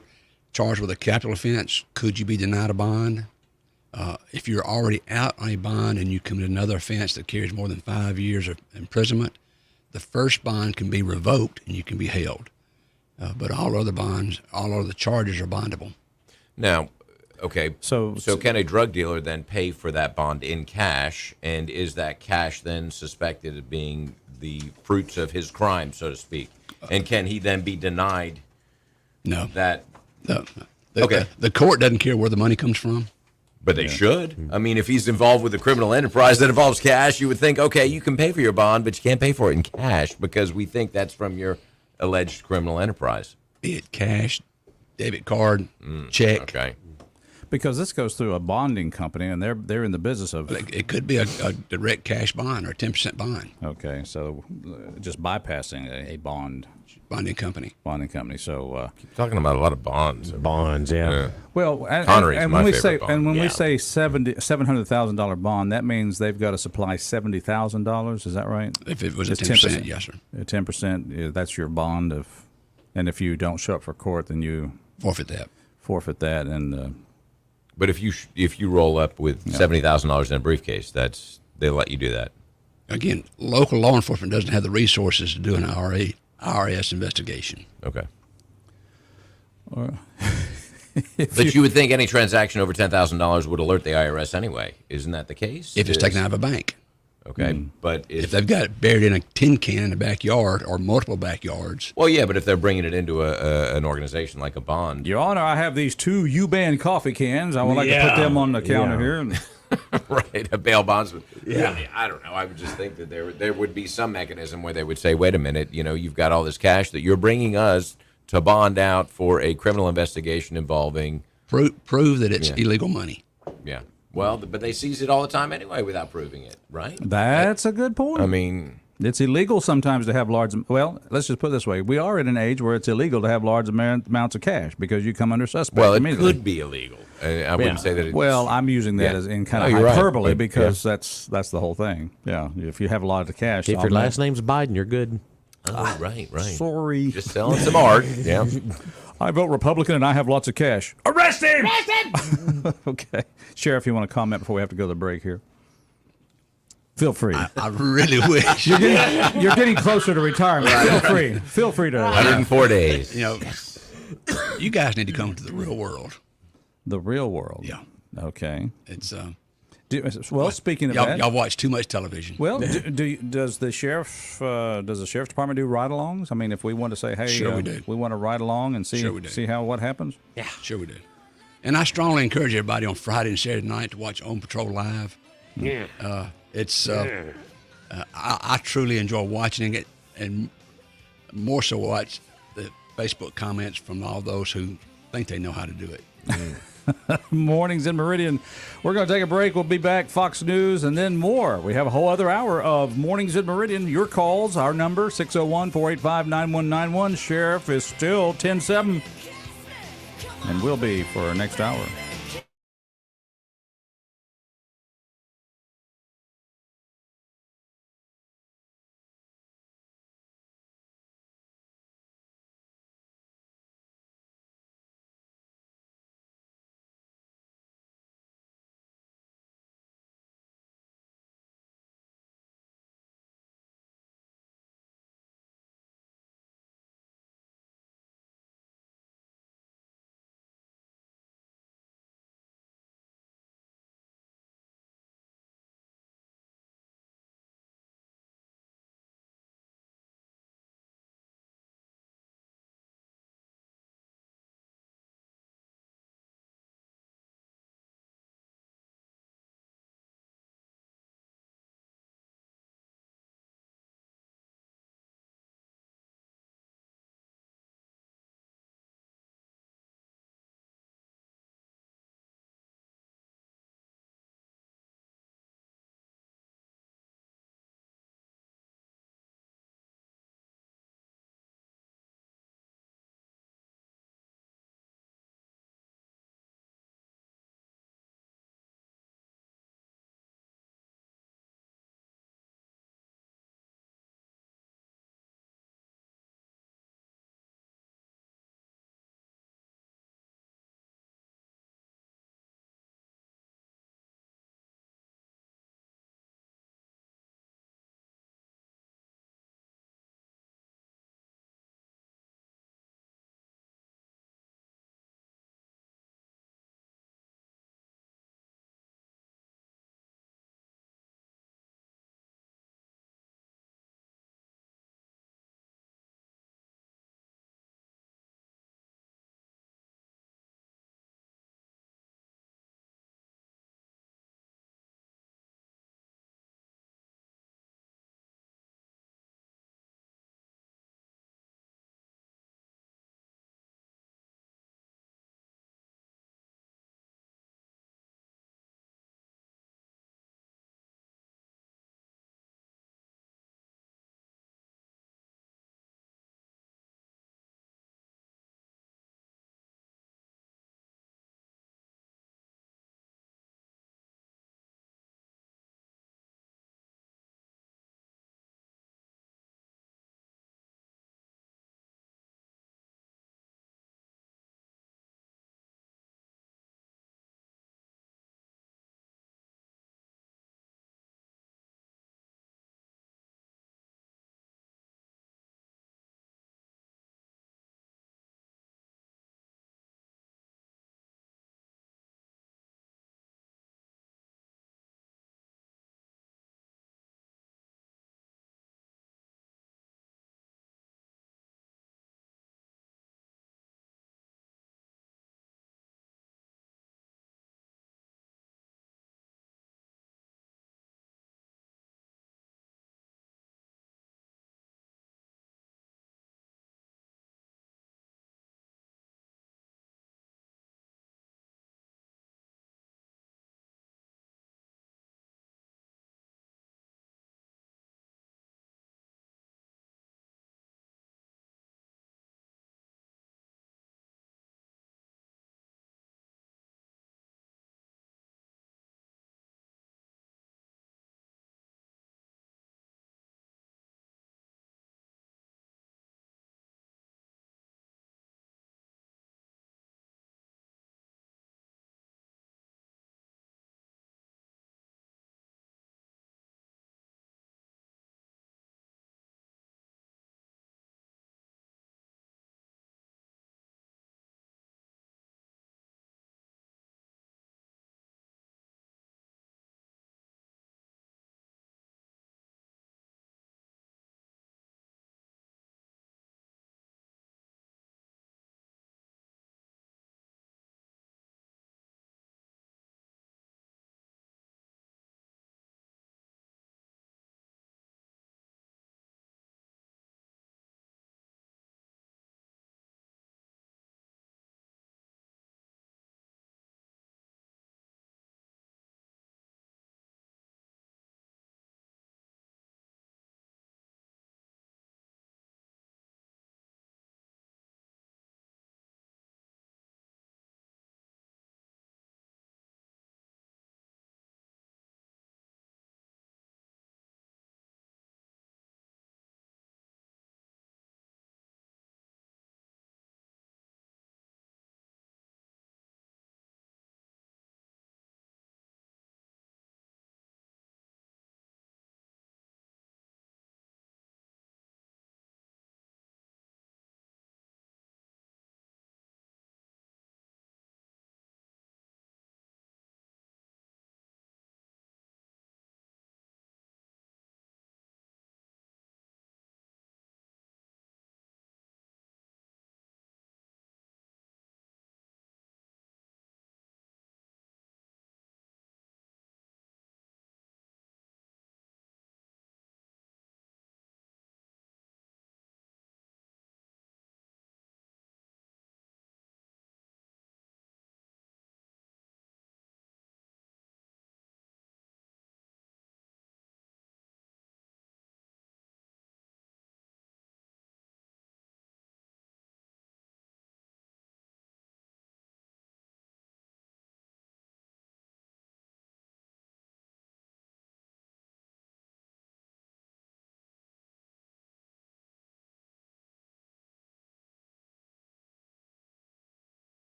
charged with a capital offense could you be denied a bond. If you're already out on a bond and you commit another offense that carries more than 5 years of imprisonment, the first bond can be revoked and you can be held. But all other bonds, all other charges are bondable. Now, okay, So can a drug dealer then pay for that bond in cash, and is that cash then suspected of being the fruits of his crime, so to speak? And can he then be denied No. that? Okay. The court doesn't care where the money comes from. But they should. I mean, if he's involved with a criminal enterprise that involves cash, you would think, okay, you can pay for your bond, but you can't pay for it in cash because we think that's from your alleged criminal enterprise. Be it cash, debit card, check. Okay. because this goes through a bonding company, and they're in the business of. It could be a direct cash bond or a 10% bond. Okay, so just bypassing a Bonding company. So Talking about a lot of bonds. Bonds, yeah. well, Connery's and my when we favorite say bond. we say $700,000 bond, that means they've got to supply $70,000. Is that right? If it was a It's 10%, yes, sir. 10%. That's your bond of, and if you don't show up for court, then you Forfeit that. forfeit that. And But if you roll up with $70,000 in a briefcase, they let you do that. Again, local law enforcement doesn't have the resources to do an IRS investigation. Okay. if But you would think any transaction over $10,000 would alert the IRS anyway. Isn't that the case? If it's taken out of a bank. Okay, but If they've got it buried in a tin can in a backyard or multiple backyards. well, yeah, but if they're bringing it into an organization like a bond, Your Honor, I have these 2 U-Band coffee cans. I would like to put them on the counter here. And right, a bail bondsman. Yeah, I don't know. I would just think that there would be some mechanism where they would say, wait a minute, you've got all this cash that you're bringing us to bond out for a criminal investigation involving. Prove that it's illegal money. Yeah. Well, but they seize it all the time anyway without proving it, right? That's a good point. I mean, it's illegal sometimes to have large. Well, let's just put it this way: we are in an age where it's illegal to have large amounts of cash because you come under suspect. well, it immediately. could be illegal. I wouldn't say that. It's, Well, I'm using that as in kind of No, you're right, hyperbole but, because that's the whole thing. Yeah, if you have a lot of cash, If your last name's Biden, you're good. oh, right. sorry, Just selling some art. Yeah. I vote Republican and I have lots of cash. Arrest him! Okay, Sheriff, you want to comment before we have to go to the break here? Feel free. I really wish. You're getting closer to retirement. Feel free. Feel free to. 104 days. You guys need to come to the real world. The real world. Yeah. Okay. It's Well, speaking of y'all, that, y'all watch too much television. well, does the sheriff's department do ride-alongs? I mean, if we want to say, hey, Sure we do. we want to ride along and see Sure we do. see what happens. Yeah, sure we do. And I strongly encourage everybody on Friday and Saturday night to watch On Patrol Live. Yeah. I truly enjoy watching it, and more so watch the Facebook comments from all those who think they know how to do it. Mornings in Meridian. We're going to take a break. We'll be back. Fox News and then more. We have a whole other hour of Mornings in Meridian. Your calls, our number, 601-485-9191. Sheriff is still 10-7. And will be for our next hour.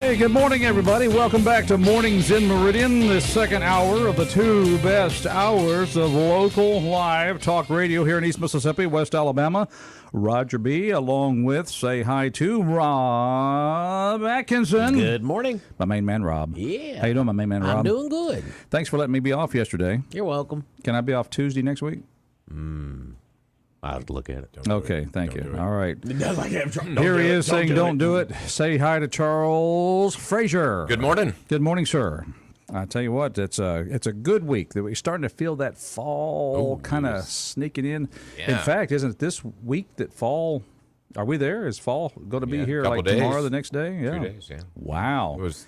Hey, good morning, everybody. Welcome back to Mornings in Meridian, the second hour of the two best hours of local live talk radio here in East Mississippi, West Alabama. Roger B., along with say hi to Rob Atkinson. Good morning. My main man, Rob. Yeah. How you doing, my main man, Rob? I'm doing good. Thanks for letting me be off yesterday. You're welcome. Can I be off Tuesday next week? I'll have to look at it. Okay, thank you. All right. Don't Here he is saying don't do it. Say hi to Charles Frazier. Good morning. Good morning, sir. I tell you what, it's a good week. We're starting to feel that fall kind of sneaking in. Yeah. In fact, isn't it this week that fall? Are we there? Is fall going to be here couple like days. tomorrow, the next day? Yeah. 2 days, yeah. Wow. It was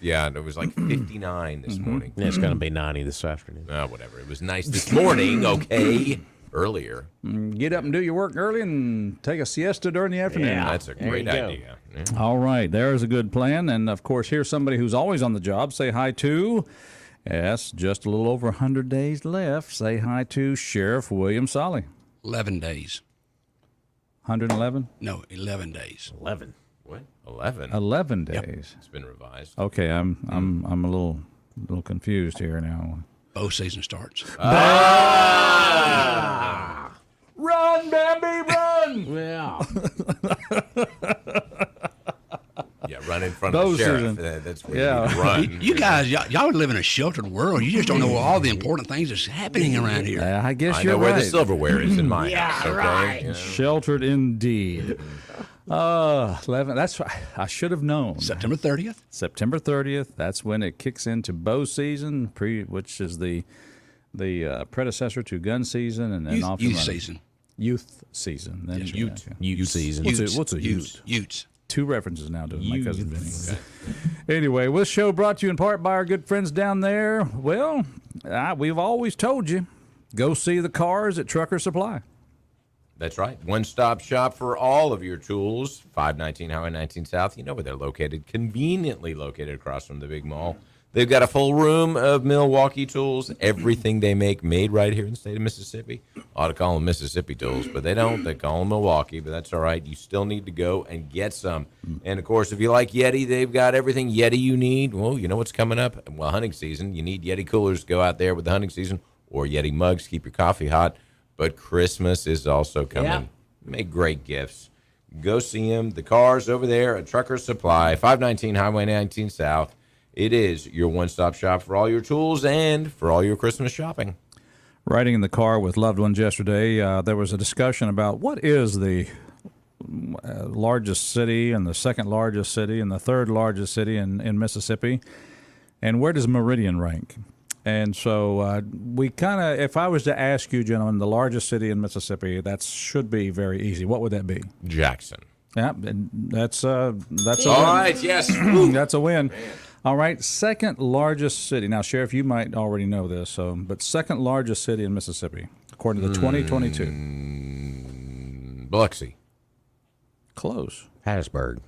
like 59 this morning. It's going to be 90 this afternoon. Whatever. It was nice this morning, okay? Earlier. Get up and do your work early and take a siesta during the afternoon. Yeah. That's a great you go. idea. Yeah. All right, there's a good plan. And, of course, here's somebody who's always on the job. Say hi to, yes, just a little over 100 days left. Say hi to Sheriff William Sollie. 11 days. 111? No, 11 days. 11. What? 11? 11 days. It's been revised. Okay, I'm a little confused here now. Bow season starts. Run, Bambi, run! Yeah. Yeah, run in front Those of the sheriff. season. That's where Yeah. you need to run. You guys, y'all live in a sheltered world. You just don't know all the important things that's happening around here. I guess I you're know where right. the silverware is in my house, okay? right. You know? Sheltered indeed. 11. That's I should have known. September 30th. September 30th. That's when it kicks into bow season, which is the predecessor to gun season, and then Youth, off youth and running. season. Youth season. Then Yes, ute. Ute season. What's a ute? Utes. Two references now to my cousin Vinny. Anyway, this show brought to you in part by our good friends down there. Well, we've always told you, go see the cars at Trucker Supply. That's right. One-stop shop for all of your tools. 519 Highway 19 South. You know where they're located. Conveniently located across from the big mall. They've got a full room of Milwaukee tools. Everything they make made right here in the state of Mississippi. Ought to call them Mississippi tools, but they don't. They call them Milwaukee, but that's all right. You still need to go and get some. And, of course, if you like Yeti, they've got everything Yeti you need. Well, you know what's coming up? Well, hunting season. You need Yeti coolers to go out there with the hunting season, or Yeti mugs to keep your coffee hot. But Christmas is also coming. Yeah. Make great gifts. Go see them. The cars over there at Trucker Supply, 519 Highway 19 South. It is your one-stop shop for all your tools and for all your Christmas shopping. Riding in the car with loved ones yesterday, there was a discussion about what is the largest city and the second largest city and the third largest city in Mississippi, and where does Meridian rank? And so we kind of, if I was to ask you, gentlemen, the largest city in Mississippi, that should be very easy. What would that be? Jackson. Yeah, and that's a All win. right, yes. That's a win. All right, second largest city. Now, Sheriff, you might already know this, but second largest city in Mississippi, according to the 2022. Biloxi. Close. Harrisburg.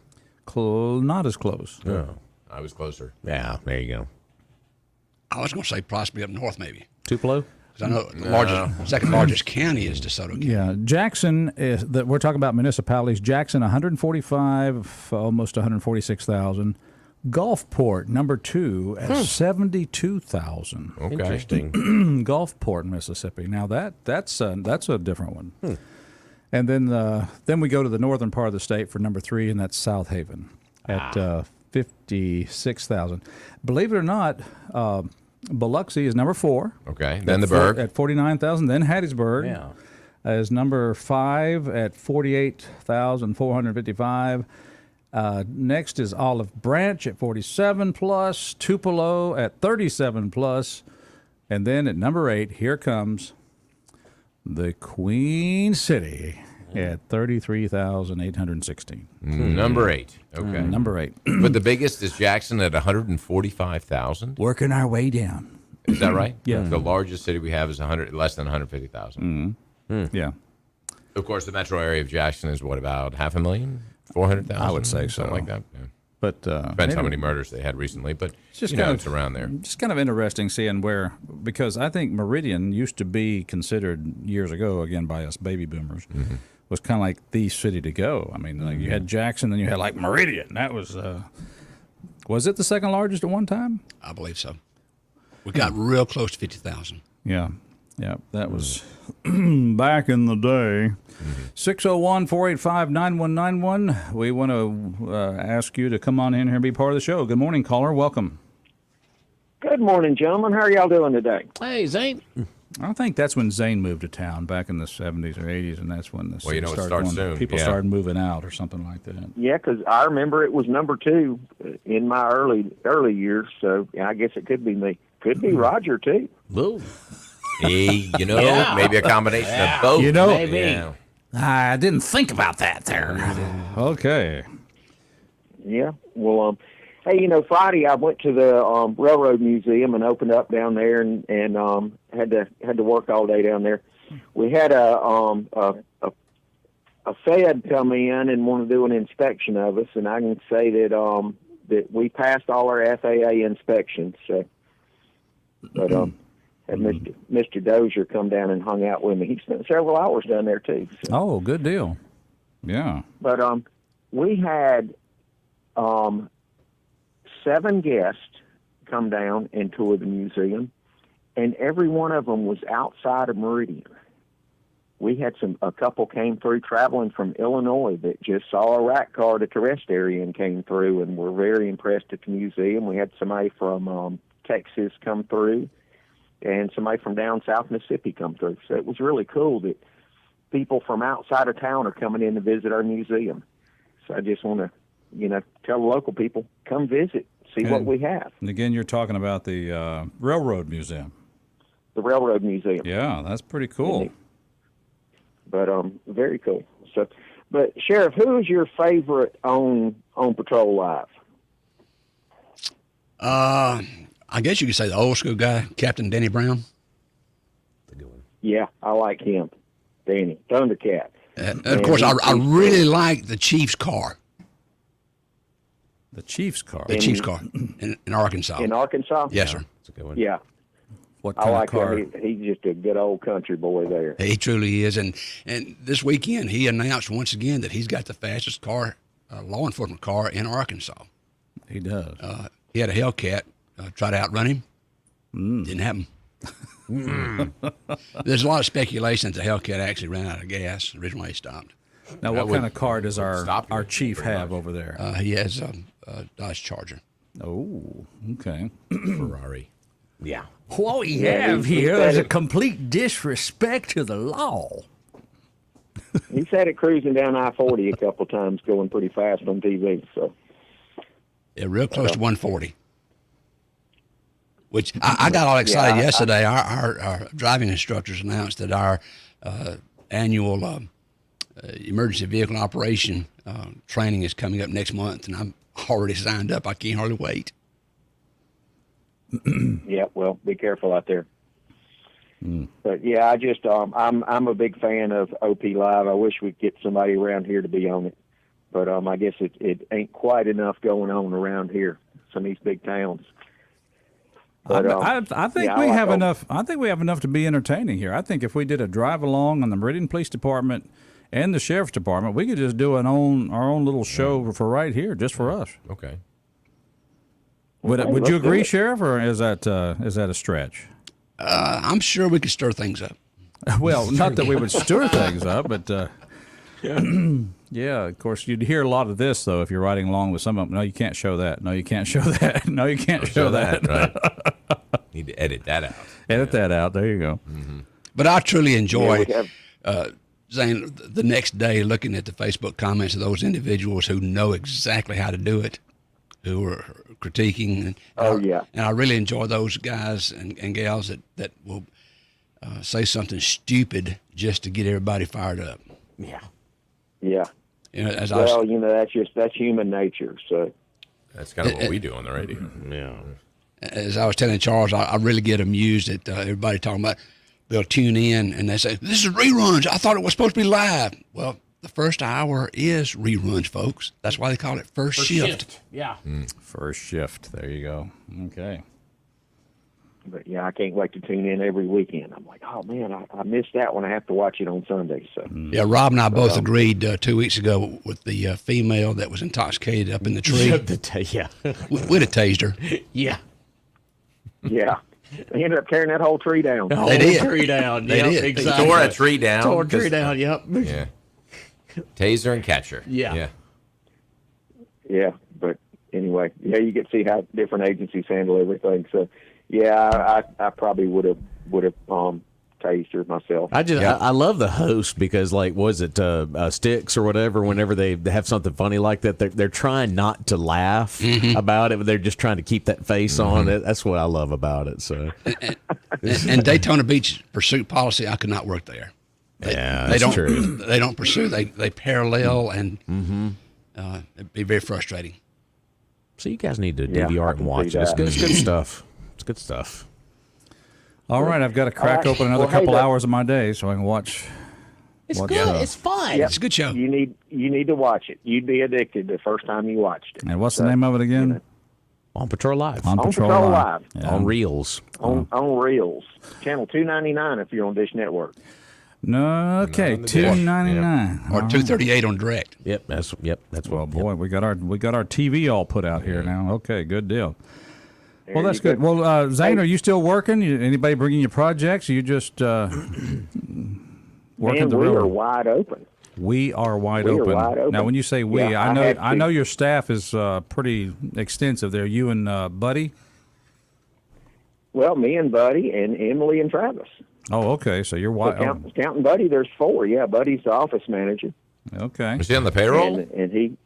Not as close. Oh. I was closer. Yeah, there you go. I was going to say possibly up north, maybe. Tupelo? 'Cause I know the second largest county is DeSoto County. Yeah, Jackson is that we're talking about municipalities. Jackson, 145, almost 146,000. Gulfport, number 2, at 72,000. Okay. Interesting. Gulfport, Mississippi. Now that's a different one. And then we go to the northern part of the state for number 3, and that's South Haven at 56,000. Believe it or not, Biloxi is number 4. Okay. Then the Berg. At 49,000. Then Hattiesburg Yeah. is number 5 at 48,455. Next is Olive Branch at 47 plus, Tupelo at 37 plus, and then at number 8, here comes the Queen City at 33,816. Number 8. Okay. Number 8. But the biggest is Jackson at 145,000. Working our way down. Is that right? Yeah. The largest city we have is less than 150,000. Yeah. Of course, the metro area of Jackson is what, about 500,000, 400,000? I would say something so. like that. Yeah. But Depends how many murders they had recently, but just it's around there. Just kind of interesting seeing where, because I think Meridian used to be considered years ago, again by us baby boomers, was kind of like the city to go. I mean, like you had Jackson, then you had like Meridian. That was Was it the second largest at one time? I believe so. We got real close to 50,000. Yeah. Yeah, that was back in the day. 601-485-9191. We want to ask you to come on in here and be part of the show. Good morning, caller. Welcome. Good morning, gentlemen. How are y'all doing today? Hey, Zane. I think that's when Zane moved to town back in the 70s or 80s, and that's when Well, it starts soon. People Yeah. started moving out or something like that. Yeah, because I remember it was number 2 in my early years, so I guess it could be me. Could be Roger, too. Whoa. Hey, maybe a combination of both. Maybe. Yeah. I didn't think about that there. Okay. Yeah. Well, hey, Friday I went to the Railroad Museum and opened up down there, and had to work all day down there. We had a Fed come in and want to do an inspection of us, and I can say that that we passed all our FAA inspections. So, but had Mr. Dozier come down and hung out with me. He spent several hours down there too. So. Oh, good deal. Yeah. But we had 7 guests come down and tour the museum, and every one of them was outside of Meridian. We had a couple came through traveling from Illinois that just saw a rack car at the rest area and came through and were very impressed at the museum. We had somebody from Texas come through, and somebody from down South Mississippi come through. So it was really cool that people from outside of town are coming in to visit our museum. So I just want to, tell the local people, come visit, see what we have. And again, you're talking about the Railroad Museum. The Railroad Museum. Yeah, that's pretty cool. But very cool. So, but Sheriff, who is your favorite on Patrol Live? I guess you could say the old school guy, Captain Danny Brown. Yeah, I like him, Danny Thundercat. And of course, I really like the Chiefs car. The Chiefs car. The Chiefs car in Arkansas. In Arkansas? Yes, sir. That's a good one. Yeah. What I kind like of car? him. He's just a good old country boy there. He truly is. And this weekend, he announced once again that he's got the fastest car, law enforcement car in Arkansas. He does. He had a Hellcat try to outrun him. Didn't happen. There's a lot of speculation that the Hellcat actually ran out of gas. Originally he stopped. Now, what kind of car does our stop chief very have much. over there? He has a Dodge Charger. Oh, okay. Ferrari. Yeah. What we Yeah, have he here said is a it. complete disrespect to the law. He's had it cruising down I-40 a couple times, going pretty fast on TV. So Yeah, real close to 140. Which I got all excited yesterday. Our driving instructors announced that our annual emergency vehicle operation training is coming up next month, and I'm already signed up. I can't hardly wait. yeah, well, be careful out there. But yeah, I just I'm a big fan of OP Live. I wish we'd get somebody around here to be on it, but I guess it ain't quite enough going on around here. Some of these big towns. But, I think yeah, we like have OP. enough. I think we have enough to be entertaining here. I think if we did a drive along on the Meridian Police Department and the Sheriff's Department, we could just do our own little show for right here, just for us. Okay. Would Okay, Would you let's do agree, it. Sheriff, or is that a stretch? I'm sure we could stir things up. Well, not that we would stir things up, but yeah, of course, you'd hear a lot of this, though, if you're riding along with some of them. No, you can't show that. No, you can't show that. No, you can't show that. Right. Need to edit that out. Edit that out. There you go. But I truly enjoy, Yeah, we Zane, the next day looking at the Facebook comments of those individuals who know exactly how to do it, who are critiquing. And I really enjoy those guys and gals that will say something stupid just to get everybody fired up. Yeah. Yeah. As Well, that's human nature. So That's kind of what we do on the radio. Yeah. as I was telling Charles, I really get amused at everybody talking about they'll tune in and they say, this is reruns. I thought it was supposed to be live. Well, the first hour is reruns, folks. That's why they call it first shift. Yeah. First shift. There you go. Okay. But yeah, I can't wait to tune in every weekend. I'm like, oh man, I missed that one. I have to watch it on Sunday. So Yeah, Rob and I both agreed 2 weeks ago with the female that was intoxicated up in the tree. Yeah. We'd have tased her. Yeah. yeah, they ended up tearing that whole tree down. The whole They did. tree down. They Yep, did. exactly. Tore a tree down. Tore a tree 'cause- down, yep. Yeah. Taser and catcher. Yeah. Yeah. Yeah, but anyway, yeah, you get to see how different agencies handle everything. So yeah, I probably would have tased her myself. I love the host because, like, was it Sticks or whatever? Whenever they have something funny like that, they're trying not to laugh about it, but they're just trying to keep that face on it. That's what I love about it. So, And Daytona Beach pursuit policy, I could not work there. that's don't, true. They don't pursue. They parallel, and it'd be very frustrating. So you guys need to Yeah, DVR I it and can watch see it. It's that. good. It's good stuff. It's good stuff. All right, I've got to crack right. open another Well, hey, couple look- hours of my day so I can watch. It's What's good. up? It's fun. Yep. It's a good show. You need to watch it. You'd be addicted the first time you watched it. And what's the name of it again? On Patrol Live. On On Patrol Patrol Live. Live. Yeah. On Reels. On Reels, channel 299 if you're on Dish Network. No, okay, on the dish. $2.99. Or 238 on direct. Yep. That's Well, what. boy, we got our TV all put out here now. Okay, good deal. There Well, that's you go. good. Well, Zane, are you still working? Anybody bringing you projects? Or you just working Man, the we road? are wide open. We are wide We are open. wide open. Now, when you say we, Yeah, I know your staff is pretty extensive there. You and Buddy. Well, me and Buddy and Emily and Travis. Oh, okay. So you're So wide. counting Buddy, there's 4. Yeah, Buddy's the office manager, Okay. Was he on the payroll? and he,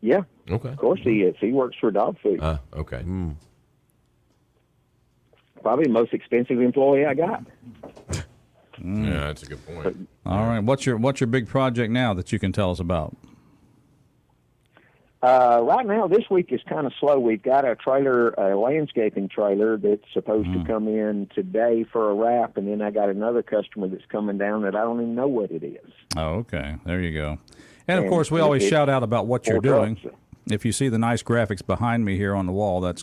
yeah, Okay. of course he is. He works for Dog Food. Okay. Probably the most expensive employee I got. Yeah, that's a good point. All right. What's your big project now that you can tell us about? Right now, this week is kind of slow. We've got a landscaping trailer that's supposed to come in today for a wrap, and then I got another customer that's coming down that I don't even know what it is. Oh, okay. There you go. And of And course, we always it's shout out about what you're 4 doing. trucks. If you see the nice graphics behind me here on the wall, that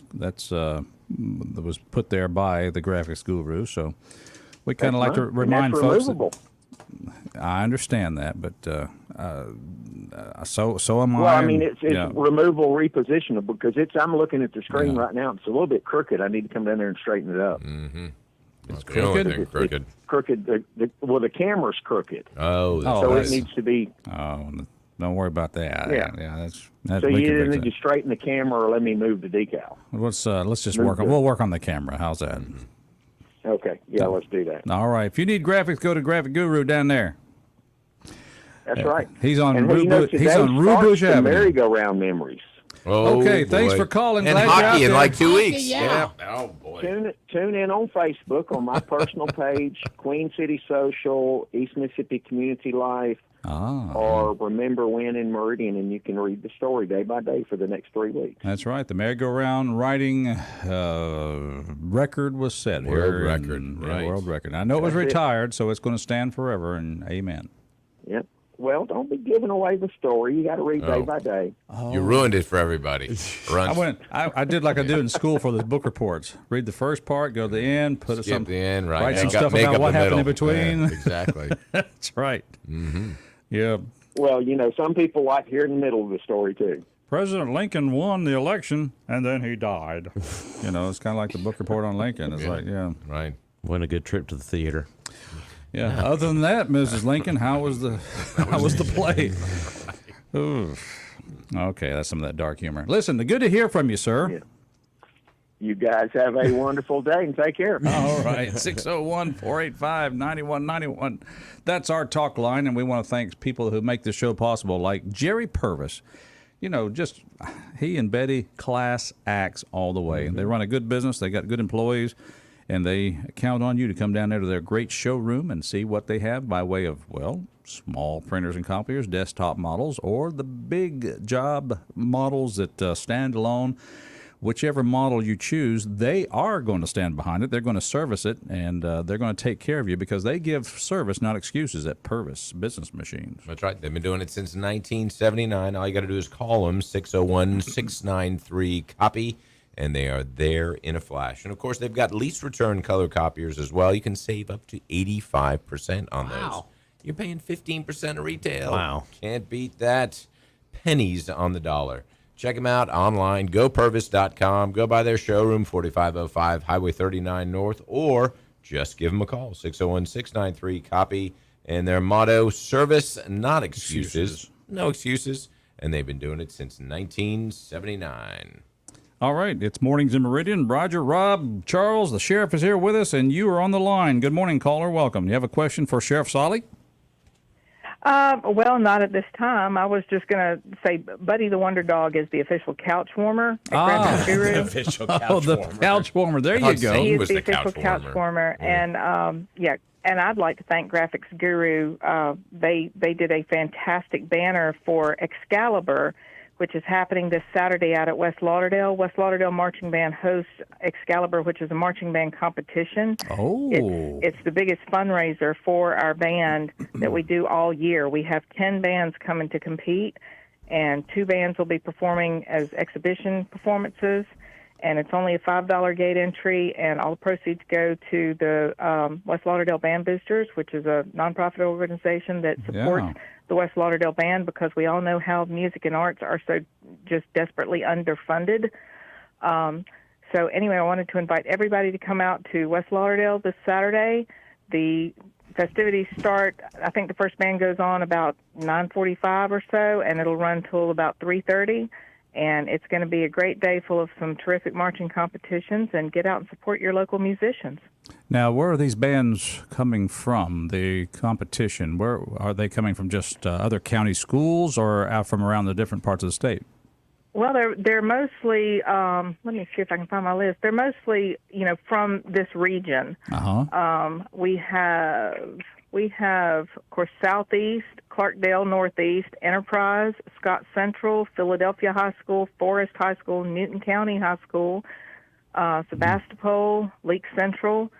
was put there by the graphics guru. So we kind of like to That's remind folks. removable. I understand that, but so am I. Well, I mean, and- it's yeah. removable, repositionable, because I'm looking at the screen right now. It's a little bit crooked. I need to come down there and straighten it up. That's the only crooked? thing crooked. Crooked. The camera's crooked, Oh, Oh, so it that's- needs to be. Oh, don't worry about that. Yeah. That's So we you can either fix need to that. straighten the camera or let me move the decal. Let's just move work on. the- We'll work on the camera. How's that? Okay, yeah, let's do that. All right. If you need graphics, go to Graphic Guru down there. That's right. He's on And hey, He's today on Rue starts Bush the Avenue. merry-go-round memories. Oh, Okay, thanks boy. for calling. And Glad you're out hockey in there. like 2 weeks. yeah. Oh boy. Tune in on Facebook on my personal page, Queen City Social, East Mississippi Community Life, or Remember When in Meridian, and you can read the story day by day for the next 3 weeks. That's right. The merry-go-round riding record was set World here. record, Yeah, right. world record. I know it was That's it. retired, so it's going to stand forever, and amen. Yep. Well, don't be giving away the story. You got to read day Oh. by day. You ruined it for everybody. I did like I do in school for the book reports. Read the first part, go to the end, put Skip the end, right? write some And stuff make about up what the happened in middle. between. Yeah, exactly. That's right. Yeah. Well, some people like hearing the middle of the story, too. President Lincoln won the election, and then he died. It's kind of like the book report on Lincoln. It's like, yeah. Right. Went a good trip to the theater. Yeah. Other than that, Mrs. Lincoln, how was the play? Ooh. Okay, that's some of that dark humor. Listen, good to hear from you, sir. Yeah. You guys have a wonderful day and take care. All right, 601-485-9191. That's our talk line, and we want to thank people who make this show possible, like Jerry Purvis. Just he and Betty, class acts all the way. They run a good business. They got good employees, and they count on you to come down there to their great showroom and see what they have by way of, small printers and copiers, desktop models, or the big job models that stand alone. Whichever model you choose, they are going to stand behind it. They're going to service it, and they're going to take care of you because they give service, not excuses, at Purvis Business Machines. That's right. They've been doing it since 1979. All you got to do is call them, 601-693-COPY. and they are there in a flash. And, of course, they've got lease return color copiers as well. You can save up to 85% on those. You're paying 15% of retail. Wow. Can't beat that. Pennies on the dollar. Check them out online, gopurvis.com. Go by their showroom, 4505 Highway 39 North, or just give them a call, 601-693-COPY. And their motto, service, not excuses. No excuses. And they've been doing it since 1979. All right, it's Mornings in Meridian. Roger, Rob, Charles, the sheriff is here with us, and you are on the line. Good morning, caller. Welcome. You have a question for Sheriff Sollie? Well, not at this time. I was just going to say Buddy the Wonder Dog is the official couch warmer at Graphics Guru. The official couch the couch warmer. There you go. He is was the the official couch warmer. And, and I'd like to thank Graphics Guru. They did a fantastic banner for Excalibur, which is happening this Saturday out at West Lauderdale. West Lauderdale Marching Band hosts Excalibur, which is a marching band competition. Oh. It's the biggest fundraiser for our band that we do all year. We have 10 bands coming to compete, and 2 bands will be performing as exhibition performances, and it's only a $5 gate entry, and all the proceeds go to the West Lauderdale Band Boosters, which is a nonprofit organization that supports the West Lauderdale Band, because we all know how music and arts are so just desperately underfunded. So anyway, I wanted to invite everybody to come out to West Lauderdale this Saturday. The festivities start, I think the first band goes on about 9:45 or so, and it'll run till about 3:30. And it's going to be a great day full of some terrific marching competitions, and get out and support your local musicians. Now, where are these bands coming from, the competition? Where are they coming from, just other county schools, or out from around the different parts of the state? Well, they're mostly, let me see if I can find my list. They're mostly, from this region. We have, of course, Southeast, Clarkdale, Northeast, Enterprise, Scott Central, Philadelphia High School, Forest High School, Newton County High School, Sebastopol, Leake Central,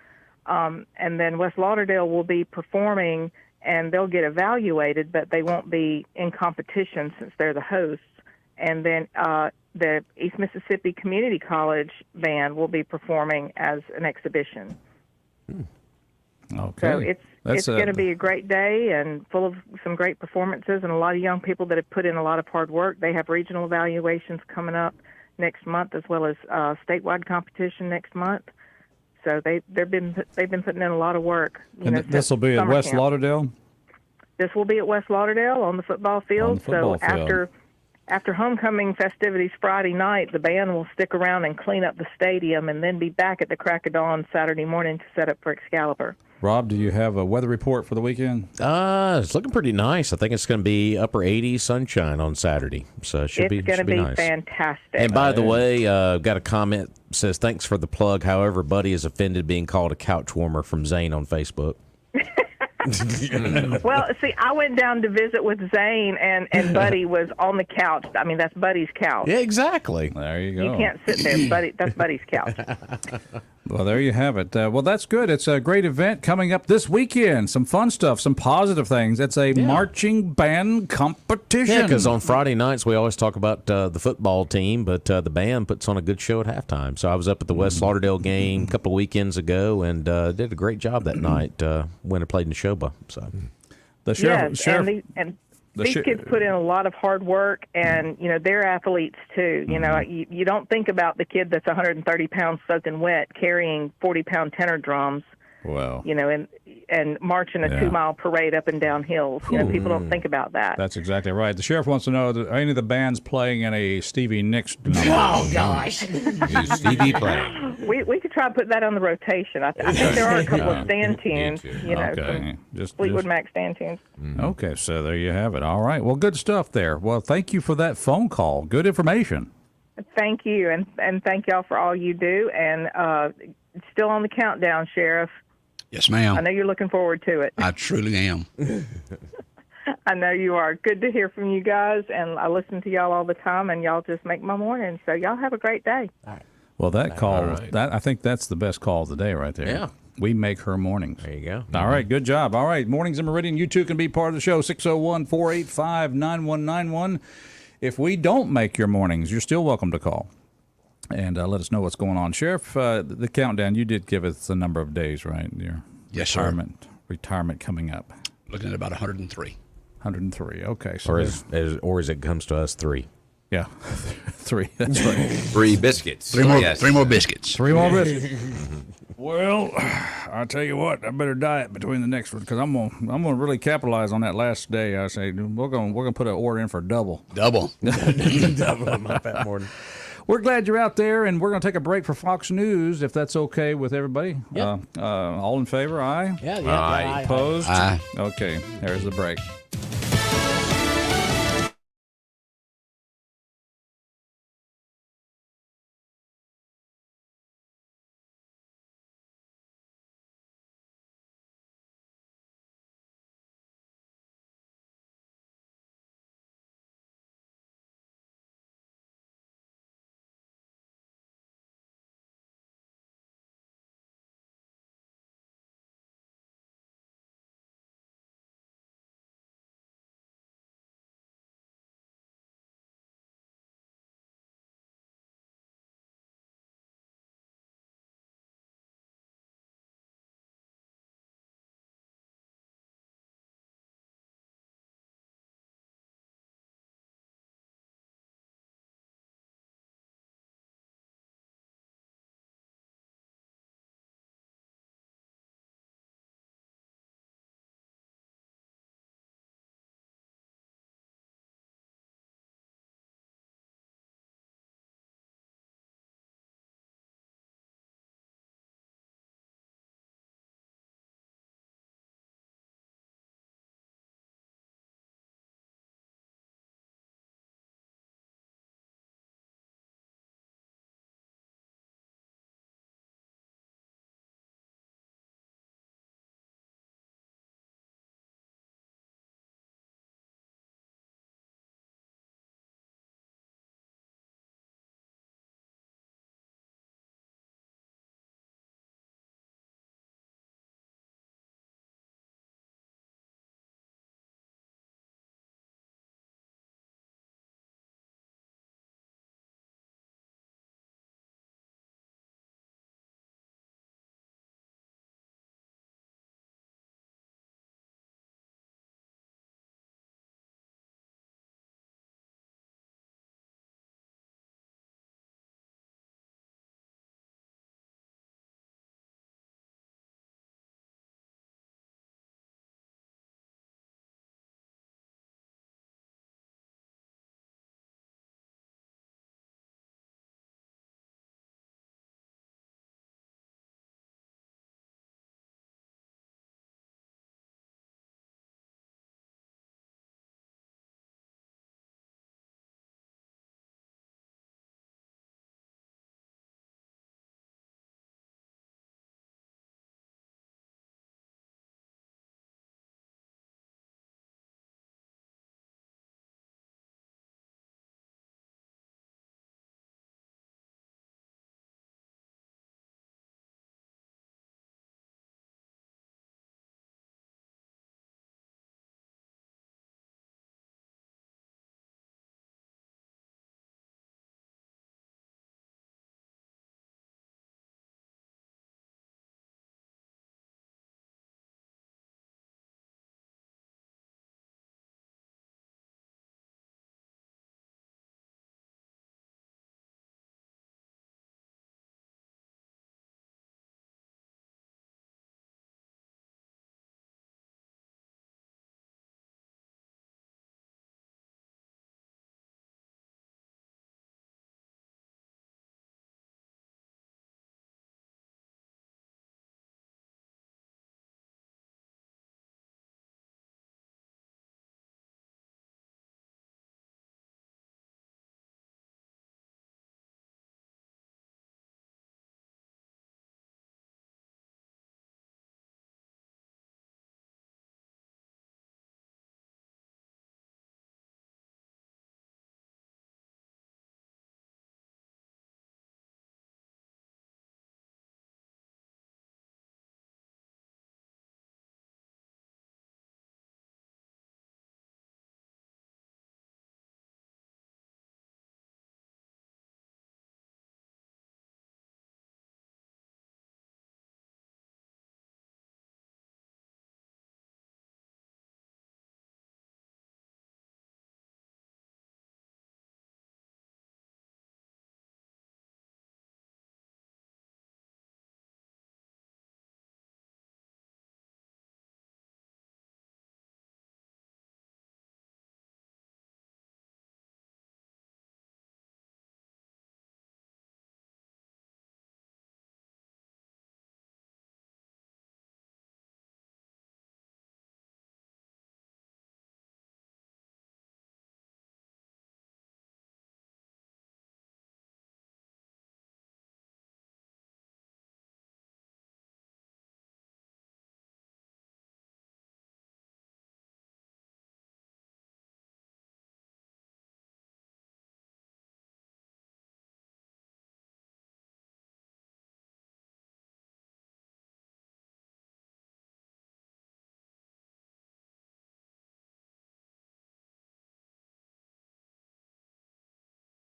and then West Lauderdale will be performing, and they'll get evaluated, but they won't be in competition since they're the hosts. And then the East Mississippi Community College Band will be performing as an exhibition. Okay. So it's going to be a great day and full of some great performances, and a lot of young people that have put in a lot of hard work. They have regional evaluations coming up next month, as well as statewide competition next month. So they've been putting in a lot of work. And this will be at West Lauderdale? This will be at West Lauderdale on the football field. After homecoming festivities Friday night, the band will stick around and clean up the stadium, and then be back at the crack of dawn Saturday morning to set up for Excalibur. Rob, do you have a weather report for the weekend? It's looking pretty nice. I think it's going to be upper 80s sunshine on Saturday. So it's going to be nice. Fantastic. And by the way, got a comment says, thanks for the plug. However, Buddy is offended being called a couch warmer from Zane on Facebook. Well, see, I went down to visit with Zane, and Buddy was on the couch. I mean, that's Buddy's couch. Yeah, exactly. There you go. You can't sit there, Buddy. That's Buddy's couch. Well, there you have it. Well, that's good. It's a great event coming up this weekend. Some fun stuff, some positive things. It's a marching band competition. Yeah, because on Friday nights we always talk about the football team, but the band puts on a good show at halftime. So I was up at the West Lauderdale game a couple of weekends ago, and did a great job that night when I played in Neshoba. So the sheriff, these kids put in a lot of hard work, and they're athletes too. You don't think about the kid that's 130 pounds soaking wet carrying 40-pound tenor drums. Well, and marching a 2-mile parade up and down hills. People don't think about that. That's exactly right. The sheriff wants to know, are any of the bands playing in a Stevie Nicks number? Oh, gosh. Who's Stevie playing? We could try to put that on the rotation. I think there are a couple of stand tunes, Okay. Just Fleetwood Mac stand tunes. Okay, so there you have it. All right. Well, good stuff there. Well, thank you for that phone call. Good information. Thank you, and thank y'all for all you do. And still on the countdown, Sheriff. Yes, ma'am. I know you're looking forward to it. I truly am. I know you are. Good to hear from you guys, and I listen to y'all all the time, and y'all just make my morning. So y'all have a great day. all right. Well, that call, I think that's the best call of the day right there. Yeah. We make her mornings. There you go. All right, good job. All right, Mornings in Meridian, you too can be part of the show, 601-485-9191. If we don't make your mornings, you're still welcome to call. and let us know what's going on. Sheriff, the countdown, you did give us a number of days, right? Your Yes, sir. retirement coming up. Looking at about 103. 103, okay. So Or as it comes to us, 3. yeah, 3, that's right. 3 biscuits. Three more, Yes. 3 more biscuits. 3 more biscuits. Well, I'll tell you what, I better diet between the next one because I'm gonna really capitalize on that last day. I say we're gonna put an order in for double. Double. Double on my fat morning. We're glad you're out there, and we're going to take a break for Fox News, if that's okay with everybody. Yep. All in favor? Aye? Yeah, Aye. Opposed? Aye. Okay, there's the break.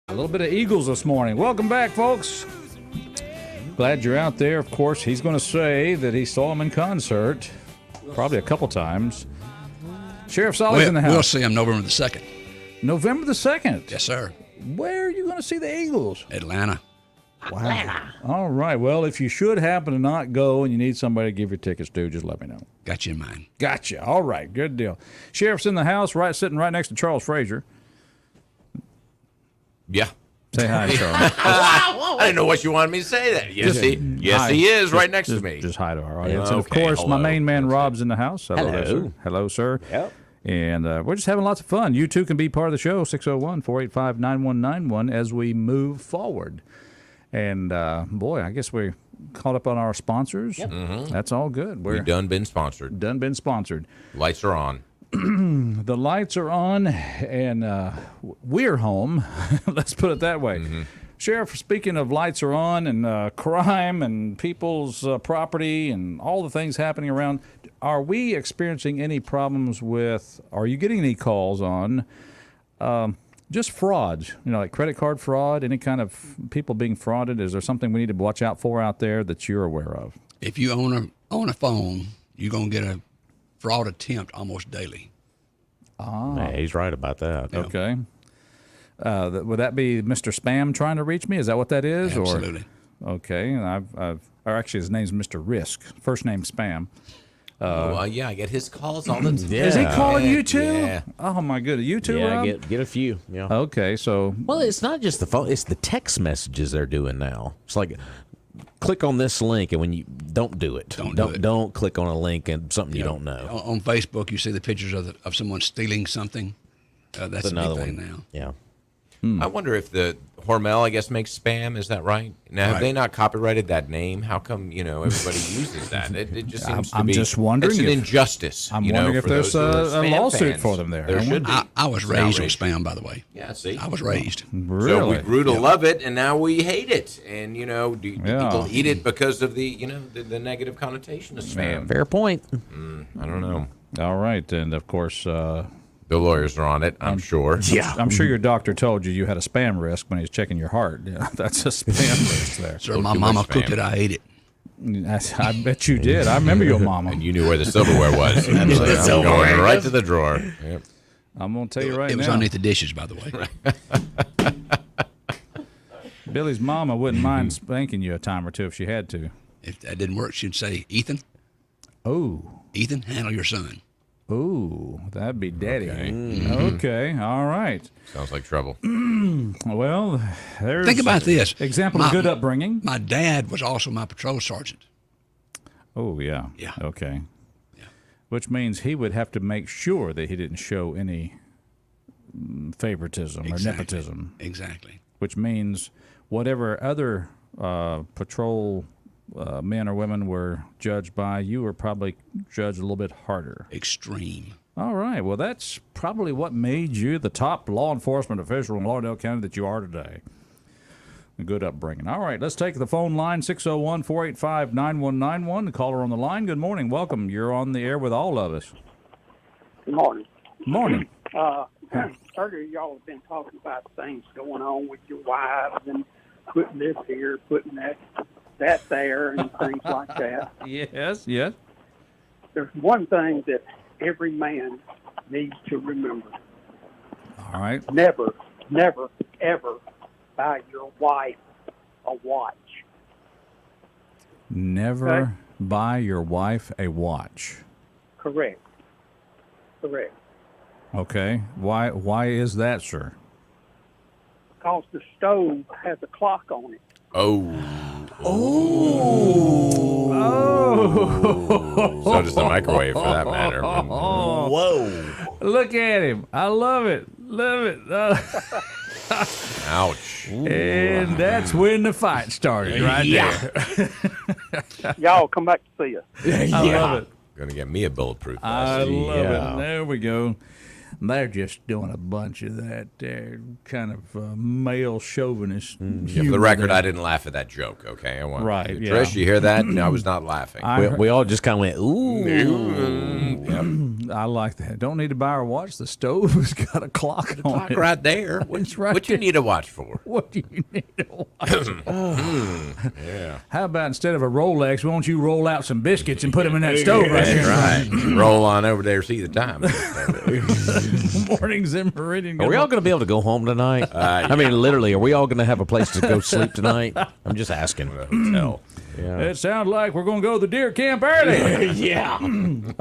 A little bit of Eagles this morning. Welcome back, folks. Glad you're out there. Of course, he's going to say that he saw him in concert probably a couple times. Sheriff Sollie's in the house. We'll see him November the 2nd. November the 2nd? Yes, sir. Where are you going to see the Eagles? Atlanta. Wow. All right. Well, if you should happen to not go and you need somebody to give your tickets to, just let me know. Got you in mind. Gotcha. All right. Good deal. Sheriff's in the house, sitting right next to Charles Frazier. Yeah. Say hi, Charles. I didn't know what you wanted me to say there. Yes, he is right next to me. Just hi to our audience. Yeah, And, of okay, course, my hello. main man, Rob's in the house. Hello, there, Hello. sir. Hello, sir. Yep. And we're just having lots of fun. You too can be part of the show, 601-485-9191, as we move forward. And, boy, I guess we caught up on our sponsors. Yep. Mm-hmm. That's all good. We've done been sponsored. been sponsored. Lights are on. The lights are on, and we're home. Let's put it that way. Mm-hmm. Sheriff, speaking of lights are on and crime and people's property and all the things happening around, are we experiencing any problems with, are you getting any calls on just frauds, like credit card fraud, any kind of people being frauded? Is there something we need to watch out for out there that you're aware of? If you own a phone, you're going to get a fraud attempt almost daily. Yeah, he's right about that. Okay. Would that be Mr. Spam trying to reach me? Is that what that is? Absolutely. Or, okay. And or actually, his name's Mr. Risk. First name Spam. Yeah, I get his calls all the time. Is he calling you too? Yeah. Oh my goodness, you too, Yeah, Rob? get a few. Yeah. Okay, so Well, it's not just the phone; it's the text messages they're doing now. It's like, click on this link, and when you don't do it, don't click on a link and something you don't know. On Facebook, you see the pictures of someone stealing something. That's Another a big thing one now. Yeah. I wonder if the Hormel, I guess, makes spam. Is that right? Now, have Right. they not copyrighted that name? How come, everybody uses that? It just seems to I'm be. just wondering It's an if- injustice. I'm you know, wondering if for there's those who are a spam lawsuit fans. for them there. There should be. I was It's raised on outrageous. spam, by the way. Yeah, see. I was raised. Really? So we grew to love it, and now we hate it. And do Yeah. people eat it because of the the negative connotation of spam? Fair point. I don't know. All right, and of course, The lawyers are on it, I'm sure. Yeah. I'm sure your doctor told you had a spam risk when he was checking your heart. Yeah, that's a spam risk there. Sir, Little my too much mama cooked spam. it. I ate it. I bet you did. I remember your mama. And you knew where the silverware was. Absolutely. I'm going right to the drawer. Yep. I'm going to tell you right It was now. underneath the dishes, by the way. Billy's mama wouldn't mind spanking you a time or two if she had to. If that didn't work, she'd say, Ethan, handle your son. Oh, that'd be daddy. Okay. Okay, all right. Sounds like trouble. Well, there's Think about this. example of good upbringing. My dad was also my patrol sergeant. Oh, yeah. Yeah. Okay. Yeah. Which means he would have to make sure that he didn't show any favoritism or nepotism. Exactly. Which means whatever other patrol men or women were judged by, you were probably judged a little bit harder. Extreme. All right. Well, that's probably what made you the top law enforcement official in Lauderdale County that you are today. A good upbringing. All right. Let's take the phone line, 601-485-9191. The caller on the line. Good morning. Welcome. You're on the air with all of us. Good morning. Morning. Earlier, y'all have been talking about things going on with your wives and putting this here, putting that there, and things like that. Yes. There's one thing that every man needs to remember. All right. Never, ever buy your wife a watch. Never Okay. buy your wife a watch. Correct. Okay. Why is that, sir? Because the stove has a clock on it. Oh. Oh. So does the microwave, for that matter. Whoa. Look at him. I love it. Ouch. And that's when the fight started right there. Y'all come back to see us. I love it. Gonna get me a bulletproof I vest. love Yeah. it. There we go. They're just doing a bunch of that kind of male chauvinist. Yeah, for the record, I didn't laugh at that joke, okay? I want Right, Trish, yeah. you hear that? No, I was not laughing. I- We all just kind of went, ooh. Yep. I like that. Don't need to buy her a watch. The stove has got a clock on Clock it. right there. It's right What you there. need a watch for? What do you need to watch? Yeah. How about instead of a Rolex, why don't you roll out some biscuits and put them in that stove right there? That's right. Roll on over there, see the time. Mornings in Meridian. Are we all going to be able to go home tonight? I mean, literally, are we all going to have a place to go sleep tonight? I'm just asking. Hotel. Yeah. It sounds like we're going to go to the deer camp early. Yeah.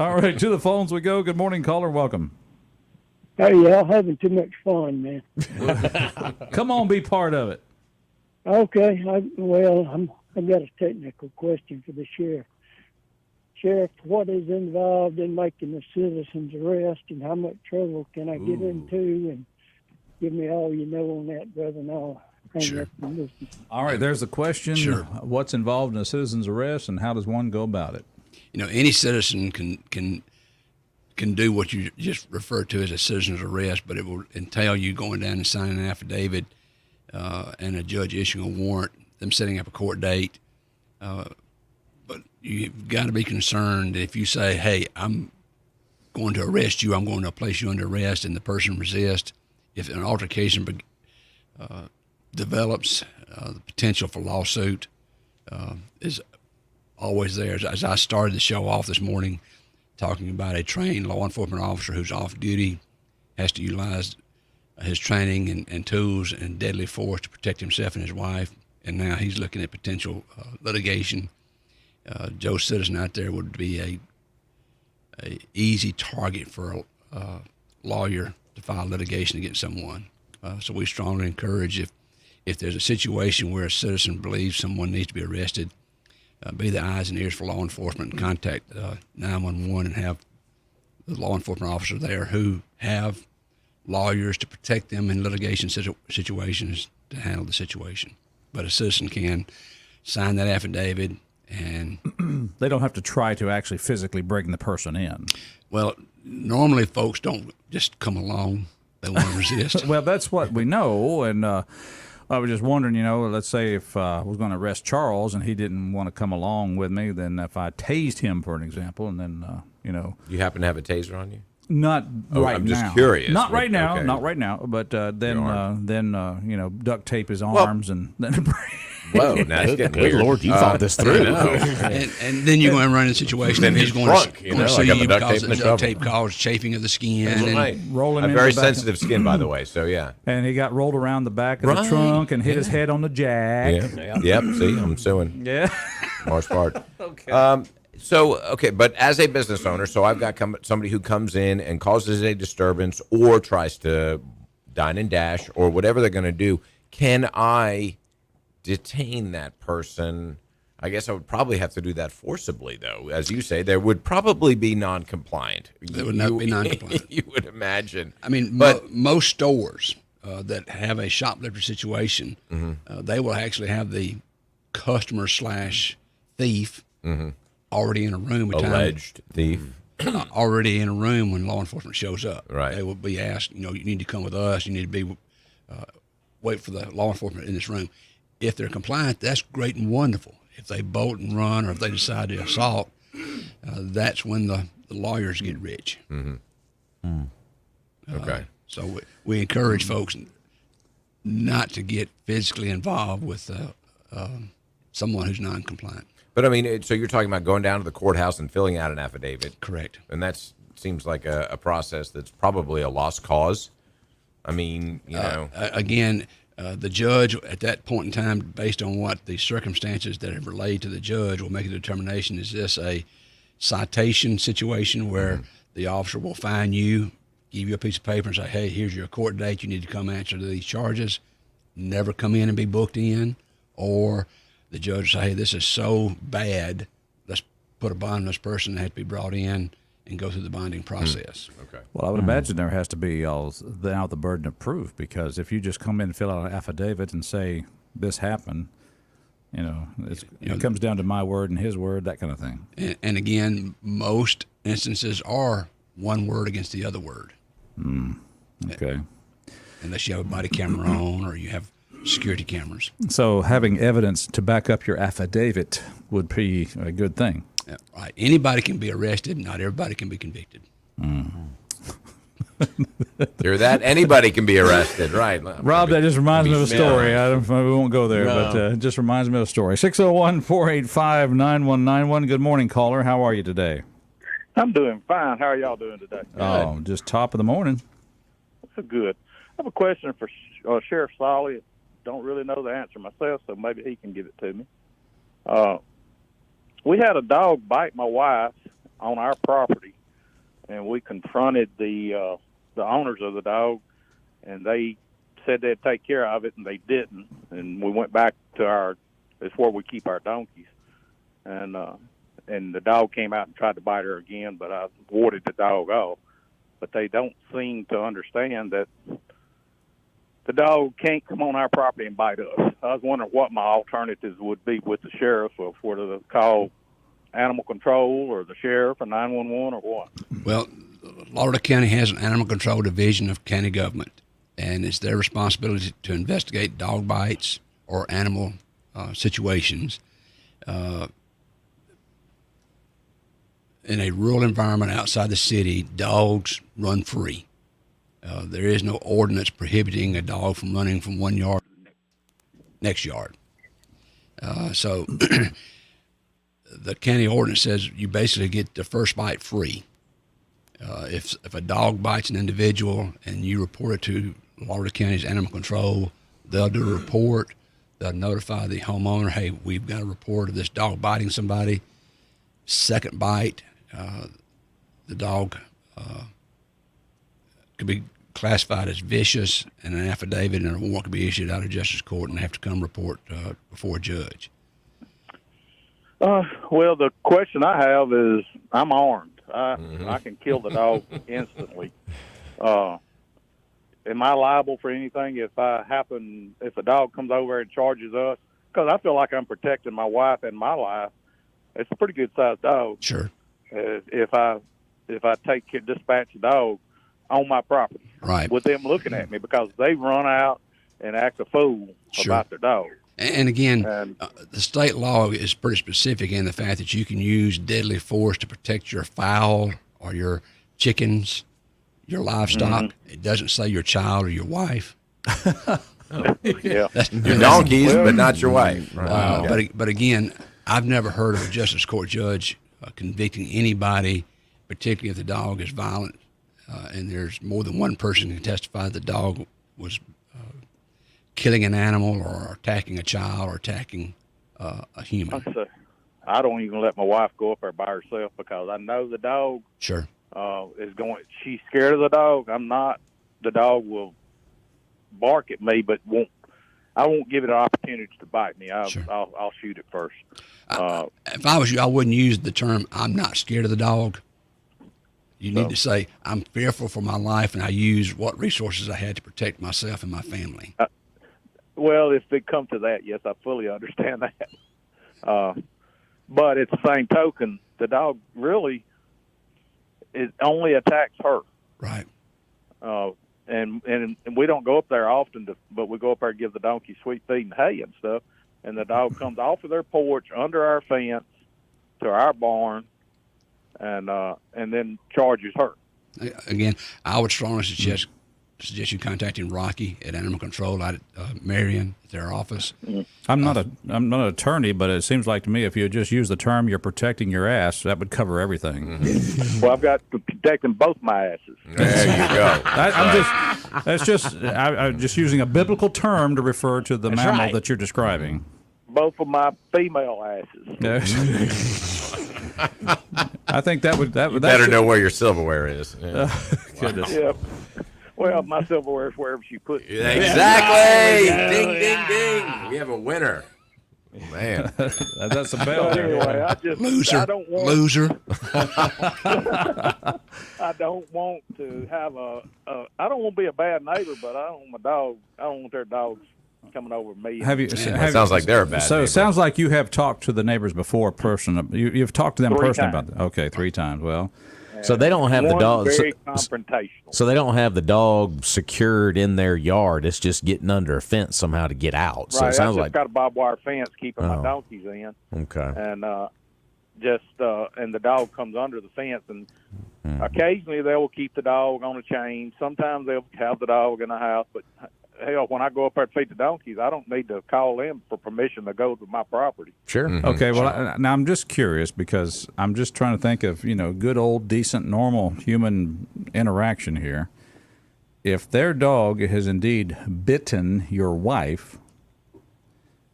All right, to the phones we go. Good morning, caller. Welcome. Hey, y'all having too much fun, man. Come on, be part of it. Okay, I've got a technical question for the sheriff. Sheriff, what is involved in making a citizen's arrest, and how much trouble can I get into? And give me all you know on that, brother, and I'll hang up and listen. All right, there's the question. Sure. What's involved in a citizen's arrest, and how does one go about it? You know, any citizen can do what you just referred to as a citizen's arrest, but it will entail you going down and signing an affidavit and a judge issuing a warrant, them setting up a court date. But you've got to be concerned if you say, hey, I'm going to arrest you, I'm going to place you under arrest, and the person resists. If an altercation develops, the potential for lawsuit is always there. As I started the show off this morning talking about a trained law enforcement officer who's off duty, has to utilize his training and tools and deadly force to protect himself and his wife, and now he's looking at potential litigation. Joe Citizen out there would be a easy target for a lawyer to file litigation against someone. So we strongly encourage if there's a situation where a citizen believes someone needs to be arrested, be the eyes and ears for law enforcement and contact 911 and have the law enforcement officer there who have lawyers to protect them in litigation situations to handle the situation. But a citizen can sign that affidavit, and They don't have to try to actually physically bring the person in. well, normally folks don't just come along. They want to resist. Well, that's what we know, and I was just wondering, let's say if I was going to arrest Charles and he didn't want to come along with me, then if I tased him, for an example, and then, You happen to have a taser on you? not right now. I'm just curious. Not right now, Okay. not right now, but then duct tape his Well- arms and then Whoa, now it's getting Good weird. Lord, you thought this through. And then you're going to run into a situation Then where he's he's going drunk, to, you going know, to like sue I'm you a duct because tape the in the duct trouble. tape causes chafing of the skin. Right. roll him A into very the back of- sensitive skin, by the way. So yeah. and he got rolled around the back of the Right. trunk and hit his head on the jack. Yeah. Yep. See, I'm suing. Yeah. Marsh part. Okay. But as a business owner, so I've got somebody who comes in and causes a disturbance or tries to dine and dash or whatever they're going to do. Can I detain that person? I guess I would probably have to do that forcibly, though. As you say, there would probably be non-compliant. They would not be non-compliant. You would imagine. I mean, But- most stores that have a shoplifter situation, they will actually have the customer / thief already in a room. Alleged thief. Already in a room when law enforcement shows up. Right. They will be asked, you need to come with us. You need to be wait for the law enforcement in this room. If they're compliant, that's great and wonderful. If they bolt and run, or if they decide to assault, that's when the lawyers get rich. Okay. So we encourage folks not to get physically involved with someone who's non-compliant. But I mean, so you're talking about going down to the courthouse and filling out an affidavit. Correct. And that seems like a process that's probably a lost cause. I mean, Again, the judge at that point in time, based on what the circumstances that have relayed to the judge, will make a determination. Is this a citation situation where the officer will fine you, give you a piece of paper and say, hey, here's your court date. You need to come answer to these charges. Never come in and be booked in. Or the judge will say, hey, this is so bad, let's put a bond on this person. They have to be brought in and go through the bonding process. Okay. Well, I would imagine there has to be now the burden of proof, because if you just come in and fill out an affidavit and say this happened, it comes down to my word and his word, that kind of thing. And again, most instances are one word against the other word. Okay. Unless you have a body camera on or you have security cameras. So having evidence to back up your affidavit would be a good thing. Right. Anybody can be arrested. Not everybody can be convicted. Through that, anybody can be arrested, right? Rob, that just reminds me of a story. Yeah. We won't go there, but it just reminds me of a story. 601-485-9191. Good morning, caller. How are you today? I'm doing fine. How are y'all doing today? Oh, just top of the morning. Good. I have a question for Sheriff Sollie. Don't really know the answer myself, so maybe he can give it to me. We had a dog bite my wife on our property, and we confronted the owners of the dog, and they said they'd take care of it, and they didn't. And we went back to it's where we keep our donkeys, and the dog came out and tried to bite her again, but I warded the dog off. But they don't seem to understand that the dog can't come on our property and bite us. I was wondering what my alternatives would be with the sheriff, or for to call animal control or the sheriff or 911 or what. Well, Lauderdale County has an animal control division of county government, and it's their responsibility to investigate dog bites or animal situations. In a rural environment outside the city, dogs run free. There is no ordinance prohibiting a dog from running from one yard to the next yard. So the county ordinance says you basically get the first bite free. If a dog bites an individual and you report it to Lauderdale County's animal control, they'll do a report. They'll notify the homeowner, hey, we've got a report of this dog biting somebody. Second bite, the dog could be classified as vicious, and an affidavit and a warrant could be issued out of justice court, and they have to come report before a judge. Well, the question I have is, I'm armed. I can kill the dog instantly. Am I liable for anything if a dog comes over and charges us? Because I feel like I'm protecting my wife and my life. It's a pretty good sized dog. Sure. If I dispatch a dog on my property, right, with them looking at me, because they run out and act a fool about their dog. And again, the state law is pretty specific in the fact that you can use deadly force to protect your fowl or your chickens, your livestock. Mm-hmm. It doesn't say your child or your wife. Yeah, your donkeys, but not your wife. Right. But again, I've never heard of a justice court judge convicting anybody, particularly if the dog is violent, and there's more than one person who can testify that the dog was killing an animal or attacking a child or attacking a human. I don't even let my wife go up there by herself because I know the dog is going. She's scared of the dog. I'm not. The dog will bark at me, but I won't give it an opportunity to bite me. I'll shoot it first. If I was you, I wouldn't use the term "I'm not scared of the dog." You need to say, "I'm fearful for my life, and I use what resources I had to protect myself and my family." Well, if it comes to that, yes, I fully understand that. But at the same token, the dog really only attacks her. Right. And we don't go up there often, but we go up there and give the donkey sweet feed and hay and stuff. And the dog comes off of their porch, under our fence, to our barn, and then charges her. Again, I would strongly suggest you contacting Rocky at Animal Control out at Meridian, at their office. I'm not an attorney, but it seems like to me if you just use the term "you're protecting your ass," that would cover everything. Well, I've got to protecting both my asses. There you go. I'm just using a biblical term to refer to the mammal that you're describing. Both of my female asses. I think that would better know where your silverware is. Yeah. Goodness. Yep. Well, my silverware is wherever she puts it. Exactly. Ding, ding, ding. We have a winner. Man, that's a bell. Anyway, I don't want to have I don't want to be a bad neighbor, but I don't want my dog. I don't want their dogs coming over me. Sounds like they're a bad. So neighbor. It sounds like you have talked to the neighbors before, you've talked to them 3 personally times. about that. Okay, 3 times. Well. So they don't have the dog. Very confrontational. So they don't have the dog secured in their yard. It's just getting under a fence somehow to get out. So right. it sounds I like got a barbed wire fence keeping my donkeys in. Okay. And and the dog comes under the fence, and occasionally they will keep the dog on a chain. Sometimes they'll have the dog in the house, but hell, when I go up there to feed the donkeys, I don't need to call them for permission to go to my property. Sure. Okay, well, now I'm just curious because I'm just trying to think of, good old, decent, normal human interaction here. If their dog has indeed bitten your wife,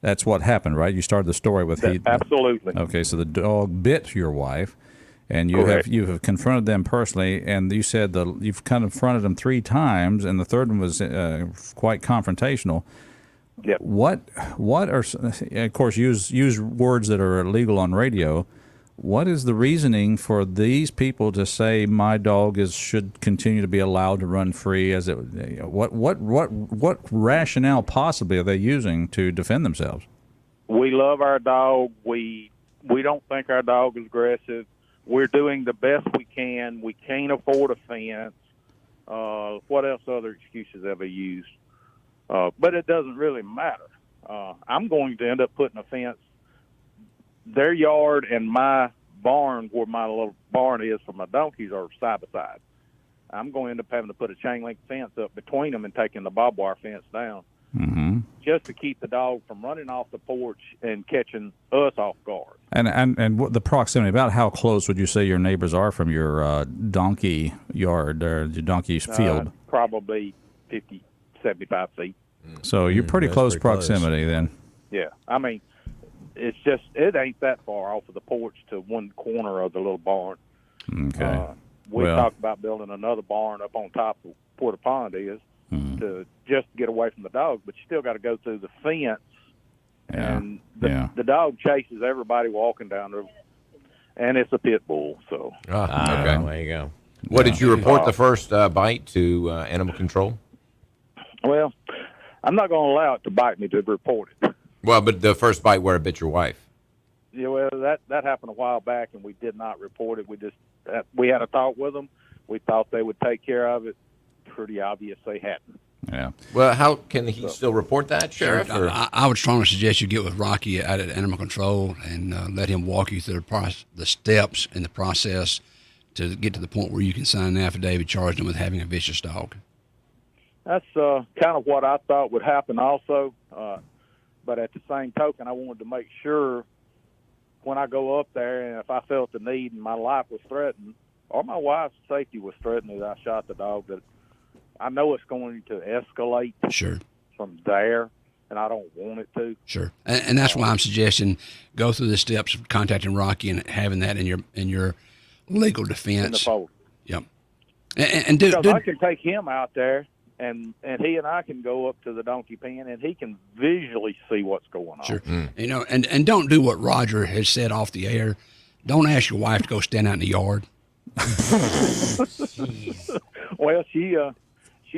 that's what happened, right? You started the story with absolutely. Okay, so the dog bit your wife, and you have confronted them personally, and you said you've confronted them 3 times, and the third one was quite confrontational. Yep. What are, of course, use words that are illegal on radio. What is the reasoning for these people to say my dog should continue to be allowed to run free? What rationale possibly are they using to defend themselves? We love our dog. We don't think our dog is aggressive. We're doing the best we can. We can't afford a fence. What else other excuses have they used? But it doesn't really matter. I'm going to end up putting a fence. Their yard and my barn, where my little barn is for my donkeys, are side by side. I'm going to end up having to put a chain link fence up between them and taking the barbed wire fence down, just to keep the dog from running off the porch and catching us off guard. And what the proximity, about how close would you say your neighbors are from your donkey yard or your donkey field? Probably 50, 75 feet. So you're pretty close proximity then. Yeah, I mean, it's just, it ain't that far off of the porch to one corner of the little barn. Okay. We talked about building another barn up on top of where the pond is to just get away from the dog, but you still got to go through the fence. Yeah. And the dog chases everybody walking down there, and it's a pit bull. So okay. There you go. What did you report the first bite to animal control? Well, I'm not going to allow it to bite me to report it. Well, but the first bite where it bit your wife. Yeah, well, that happened a while back, and we did not report it. We had a talk with them. We thought they would take care of it. Pretty obvious they hadn't. Yeah. Well, how can he still report that, Sheriff? I would strongly suggest you get with Rocky out at Animal Control and let him walk you through the steps and the process to get to the point where you can sign an affidavit charging him with having a vicious dog. That's kind of what I thought would happen also. But at the same token, I wanted to make sure when I go up there, and if I felt the need and my life was threatened or my wife's safety was threatened as I shot the dog, that I know it's going to escalate from there, and I don't want it to. Sure. And that's why I'm suggesting go through the steps of contacting Rocky and having that in your legal defense. In the fold. Yep. Because I can take him out there, and he and I can go up to the donkey pen, and he can visually see what's going on. Sure. And don't do what Roger has said off the air. Don't ask your wife to go stand out in the yard. Well, she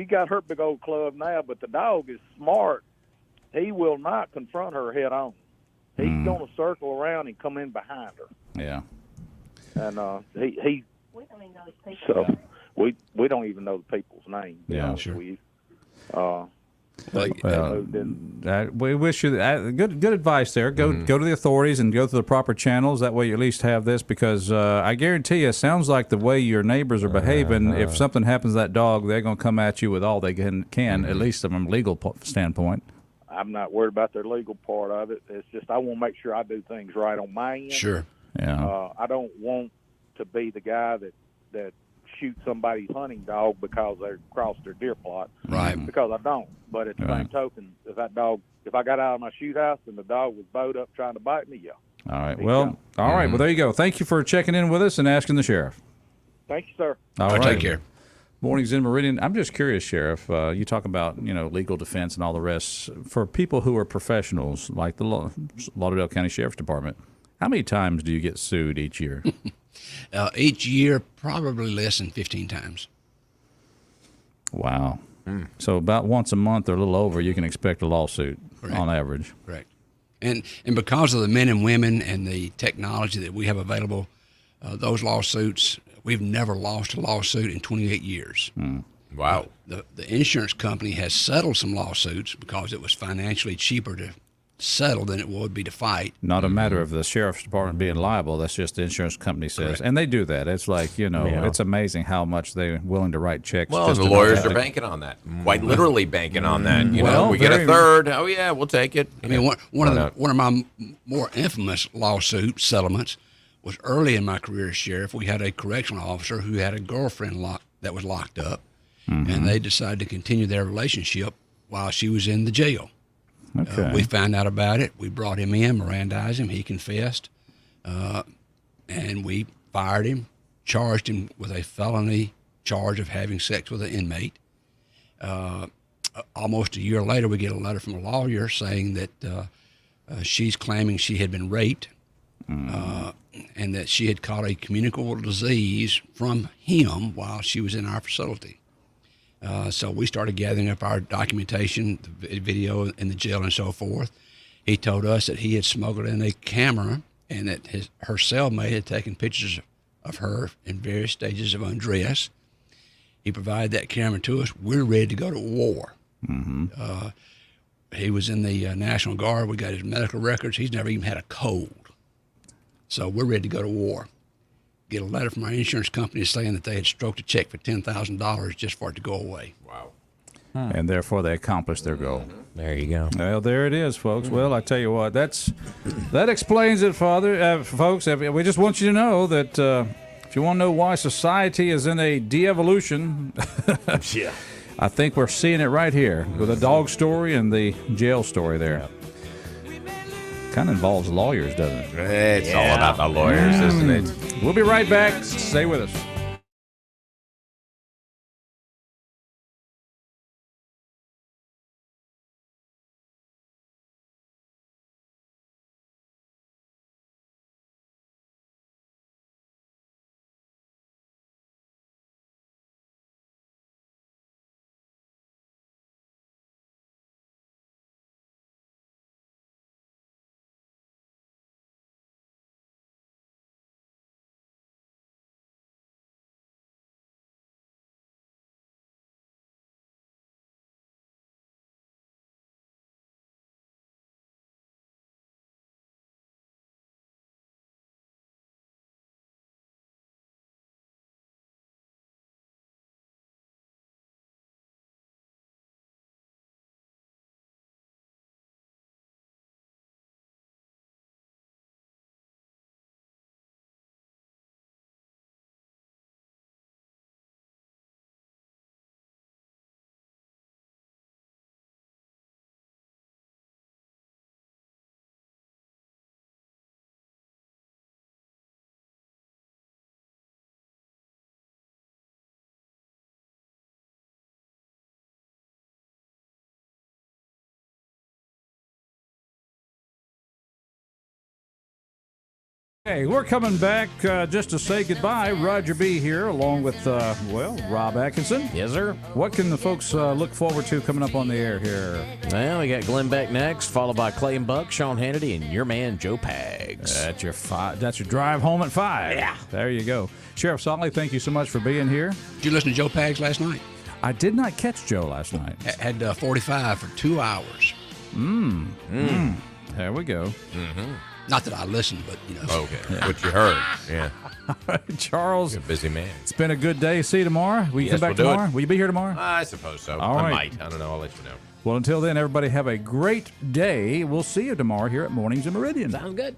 got her big old club now, but the dog is smart. He will not confront her head on. He's going to circle around and come in behind her. Yeah. And he. We don't even know his people. So we don't even know the people's name. Yeah, sure. We wish you good advice there. Go to the authorities and go through the proper channels. That way you at least have this, because I guarantee you, it sounds like the way your neighbors are behaving, if something happens to that dog, they're going to come at you with all they can at least from a legal standpoint. I'm not worried about their legal part of it. It's just I want to make sure I do things right on my end. Sure. Yeah. I don't want to be the guy that shoot somebody's hunting dog because they crossed their deer plot. Right. Because I don't. But at the same token, if I got out of my shoot house and the dog was bowed up trying to bite me, yeah. All right. Well, all right. Well, there you go. Thank you for checking in with us and asking the sheriff. Thank you, sir. All right. Take care. Mornings in Meridian. I'm just curious, Sheriff. You talk about legal defense and all the rest. For people who are professionals, like the Lauderdale County Sheriff's Department, how many times do you get sued each year? Each year, probably less than 15 times. Wow. So about once a month or a little over, you can expect a lawsuit on average. Correct. And because of the men and women and the technology that we have available, those lawsuits, we've never lost a lawsuit in 28 years. Wow. The insurance company has settled some lawsuits because it was financially cheaper to settle than it would be to fight. Not a matter of the sheriff's department being liable. That's just the insurance company says. Correct. And they do that. It's like, it's amazing how much they're willing to write checks. Well, just the to know lawyers that are banking on that. Quite literally banking on that. We get a very- third. Oh, yeah, we'll take it. I mean, one of my more infamous lawsuit settlements was early in my career as sheriff. We had a correctional officer who had a girlfriend that was locked up, and they decided to continue their relationship while she was in the jail. Okay. We found out about it. We brought him in, Mirandized him. He confessed, and we fired him, charged him with a felony charge of having sex with an inmate. Almost a year later, we get a letter from a lawyer saying that she's claiming she had been raped and that she had caught a communicable disease from him while she was in our facility. So we started gathering up our documentation, the video in the jail and so forth. He told us that he had smuggled in a camera and that her cellmate had taken pictures of her in various stages of undress. He provided that camera to us. We're ready to go to war. He was in the National Guard. We got his medical records. He's never even had a cold. So we're ready to go to war. Get a letter from our insurance company saying that they had stroked a check for $10,000 just for it to go away. Wow. And therefore they accomplished their goal. There you go. Well, there it is, folks. Well, I tell you what, that explains it, folks. We just want you to know that if you want to know why society is in a de-evolution, Yeah. I think we're seeing it right here with the dog story and the jail story there. Kind of involves lawyers, doesn't it? It's all about the lawyers, isn't it? We'll be right back. Stay with us. Hey, we're coming back just to say goodbye. Roger B. here, along with, Rob Atkinson. Yes, sir. What can the folks look forward to coming up on the air here? Well, we got Glenn Beck next, followed by Clay and Buck, Sean Hannity, and your man Joe Pags. That's your drive home at 5. Yeah. There you go. Sheriff Sollie, thank you so much for being here. Did you listen to Joe Pags last night? I did not catch Joe last night. Had 45 for 2 hours. There we go. Not that I listened, but Okay. What you heard. Yeah. Charles, You're a busy man. it's been a good day. See you tomorrow. Will you Yes, come back we'll do it. tomorrow? Will you be here tomorrow? I suppose so. All I right. might. I don't know. I'll let you know. Well, until then, everybody have a great day. We'll see you tomorrow here at Mornings in Meridian. Sounds good.